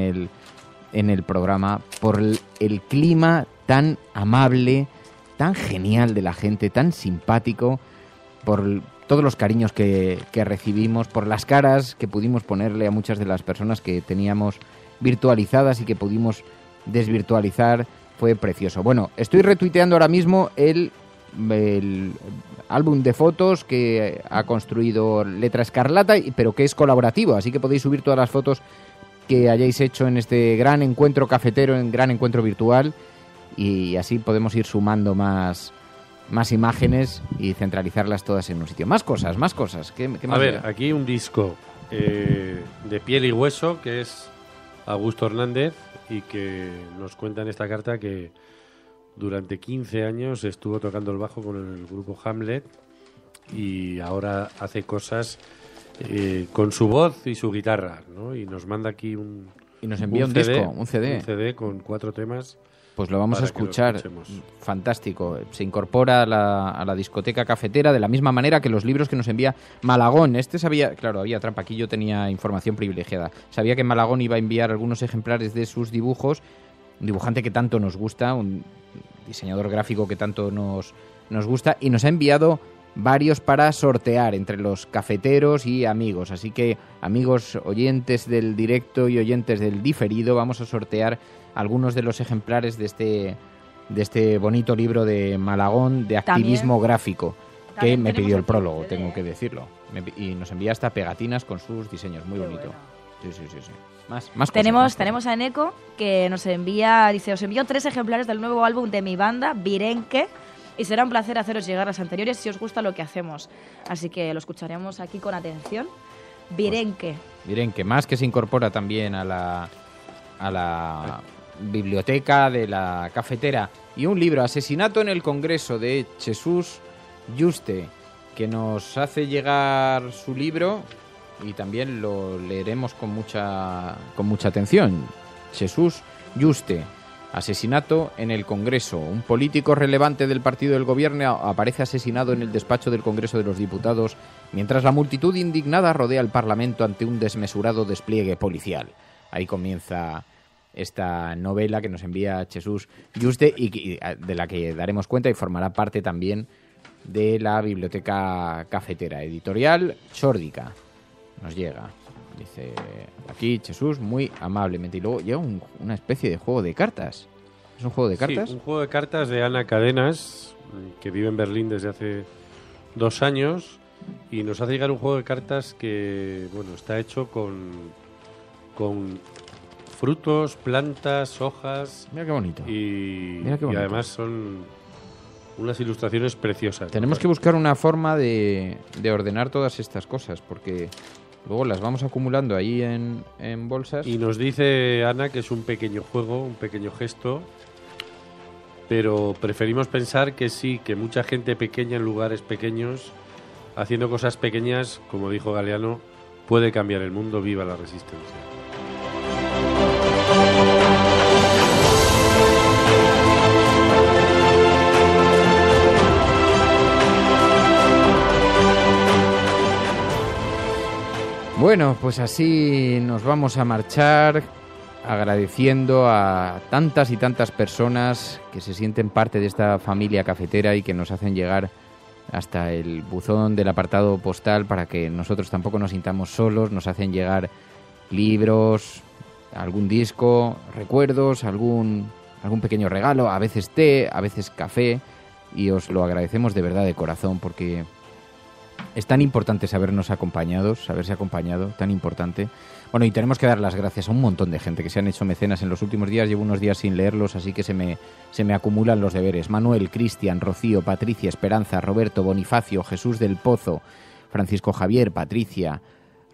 el programa, por el clima tan amable, tan genial de la gente, tan simpático, por todos los cariños que recibimos, por las caras que pudimos ponerle a muchas de las personas que teníamos virtualizadas y que pudimos desvirtualizar, fue precioso. Bueno, estoy retuiteando ahora mismo el álbum de fotos que ha construido Letra Escarlata, pero que es colaborativo, así que podéis subir todas las fotos que hayáis hecho en este gran encuentro cafetero, en gran encuentro virtual, y así podemos ir sumando más imágenes y centralizarlas todas en un sitio. Más cosas. ¿Qué más? A ver, aquí un disco de piel y hueso, que es Augusto Hernández, y que nos cuenta en esta carta que durante 15 años estuvo tocando el bajo con el grupo Hamlet y ahora hace cosas con su voz y su guitarra, ¿no? Y nos manda aquí y nos envía un disco, un CD. Un CD con 4 temas. Pues lo vamos a escuchar. Fantástico. Se incorpora a la discoteca cafetera de la misma manera que los libros que nos envía Malagón. Había trampa. Aquí yo tenía información privilegiada. Sabía que Malagón iba a enviar algunos ejemplares de sus dibujos. Un dibujante que tanto nos gusta, un diseñador gráfico que tanto nos gusta. Y nos ha enviado varios para sortear entre los cafeteros y amigos. Así que, amigos oyentes del directo y oyentes del diferido, vamos a sortear algunos de los ejemplares de este bonito libro de Malagón de activismo gráfico, que me pidió el prólogo, tengo que decirlo. Y nos envía hasta pegatinas con sus diseños, muy bonito. Sí. Más tenemos a Eneco, que nos envía, dice, os envío 3 ejemplares del nuevo álbum de mi banda, Virenque, y será un placer haceros llegar las anteriores si os gusta lo que hacemos. Así que lo escucharemos aquí con atención. Virenque. Virenque, más que se incorpora también a la biblioteca de la cafetera, y un libro, Asesinato en el Congreso, de Jesús Yuste, que nos hace llegar su libro y también lo leeremos con mucha atención. Jesús Yuste, Asesinato en el Congreso. Un político relevante del partido del gobierno aparece asesinado en el despacho del Congreso de los Diputados, mientras la multitud indignada rodea el Parlamento ante un desmesurado despliegue policial. Ahí comienza esta novela que nos envía Jesús Yuste y de la que daremos cuenta y formará parte también de la biblioteca cafetera. Editorial Chórdica. Nos llega. Dice aquí Jesús muy amablemente. Y luego llega una especie de juego de cartas. ¿Es un juego de cartas? Sí, un juego de cartas de Ana Cadenas, que vive en Berlín desde hace 2 años, y nos hace llegar un juego de cartas que, bueno, está hecho con frutos, plantas, hojas. Mira qué bonito. Y además son Unas ilustraciones preciosas. Tenemos que buscar una forma de ordenar todas estas cosas, porque luego las vamos acumulando ahí en bolsas. Y nos dice Ana que es un pequeño juego, un pequeño gesto, pero preferimos pensar que sí, que mucha gente pequeña en lugares pequeños, haciendo cosas pequeñas, como dijo Galeano, puede cambiar el mundo. Viva la resistencia. Bueno, pues así nos vamos a marchar agradeciendo a tantas y tantas personas que se sienten parte de esta familia cafetera y que nos hacen llegar hasta el buzón del apartado postal para que nosotros tampoco nos sintamos solos. Nos hacen llegar libros, algún disco, recuerdos, algún pequeño regalo, a veces té, a veces café, y os lo agradecemos de verdad de corazón, porque es tan importante saberse acompañado, tan importante. Bueno, y tenemos que dar las gracias a un montón de gente que se han hecho mecenas en los últimos días. Llevo unos días sin leerlos, así que se me acumulan los deberes. Manuel, Cristian, Rocío, Patricia, Esperanza, Roberto, Bonifacio, Jesús del Pozo, Francisco Javier, Patricia,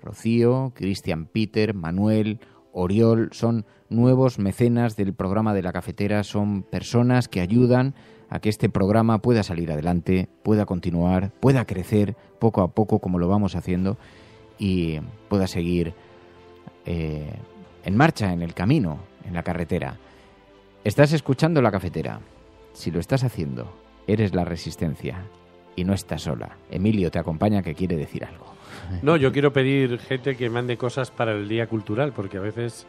Rocío, Cristian, Peter, Manuel, Oriol. Son nuevos mecenas del programa de La Cafetera. Son personas que ayudan a que este programa pueda salir adelante, pueda continuar, pueda crecer poco a poco como lo vamos haciendo y pueda seguir en marcha, en el camino, en la carretera. Estás escuchando La Cafetera. Si lo estás haciendo, eres la resistencia y no estás sola. Emilio te acompaña, que quiere decir algo. No, yo quiero pedir gente que mande cosas para el Día Cultural, porque a veces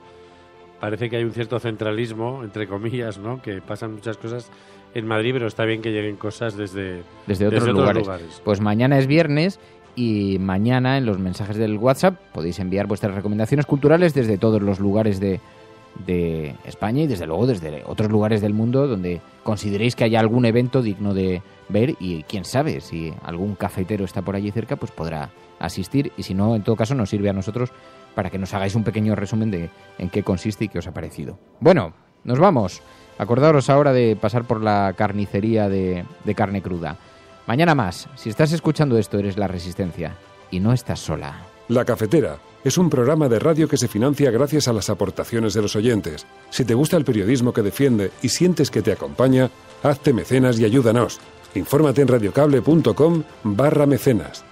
parece que hay un cierto centralismo, entre comillas, ¿no? Que pasan muchas cosas en Madrid, pero está bien que lleguen cosas desde otros lugares. Pues mañana es viernes y mañana en los mensajes del WhatsApp podéis enviar vuestras recomendaciones culturales desde todos los lugares de España y desde luego desde otros lugares del mundo donde consideréis que haya algún evento digno de ver, y quién sabe, si algún cafetero está por allí cerca, pues podrá asistir, y si no, en todo caso nos sirve a nosotros para que nos hagáis un pequeño resumen de en qué consiste y qué os ha parecido. Bueno, nos vamos. Acordaros ahora de pasar por la carnicería de carne cruda. Mañana más. Si estás escuchando esto, eres la resistencia y no estás sola. La Cafetera es un programa de radio que se financia gracias a las aportaciones de los oyentes. Si te gusta el periodismo que defiende y sientes que te acompaña, hazte mecenas y ayúdanos. Infórmate en radiocable.com/mecenas.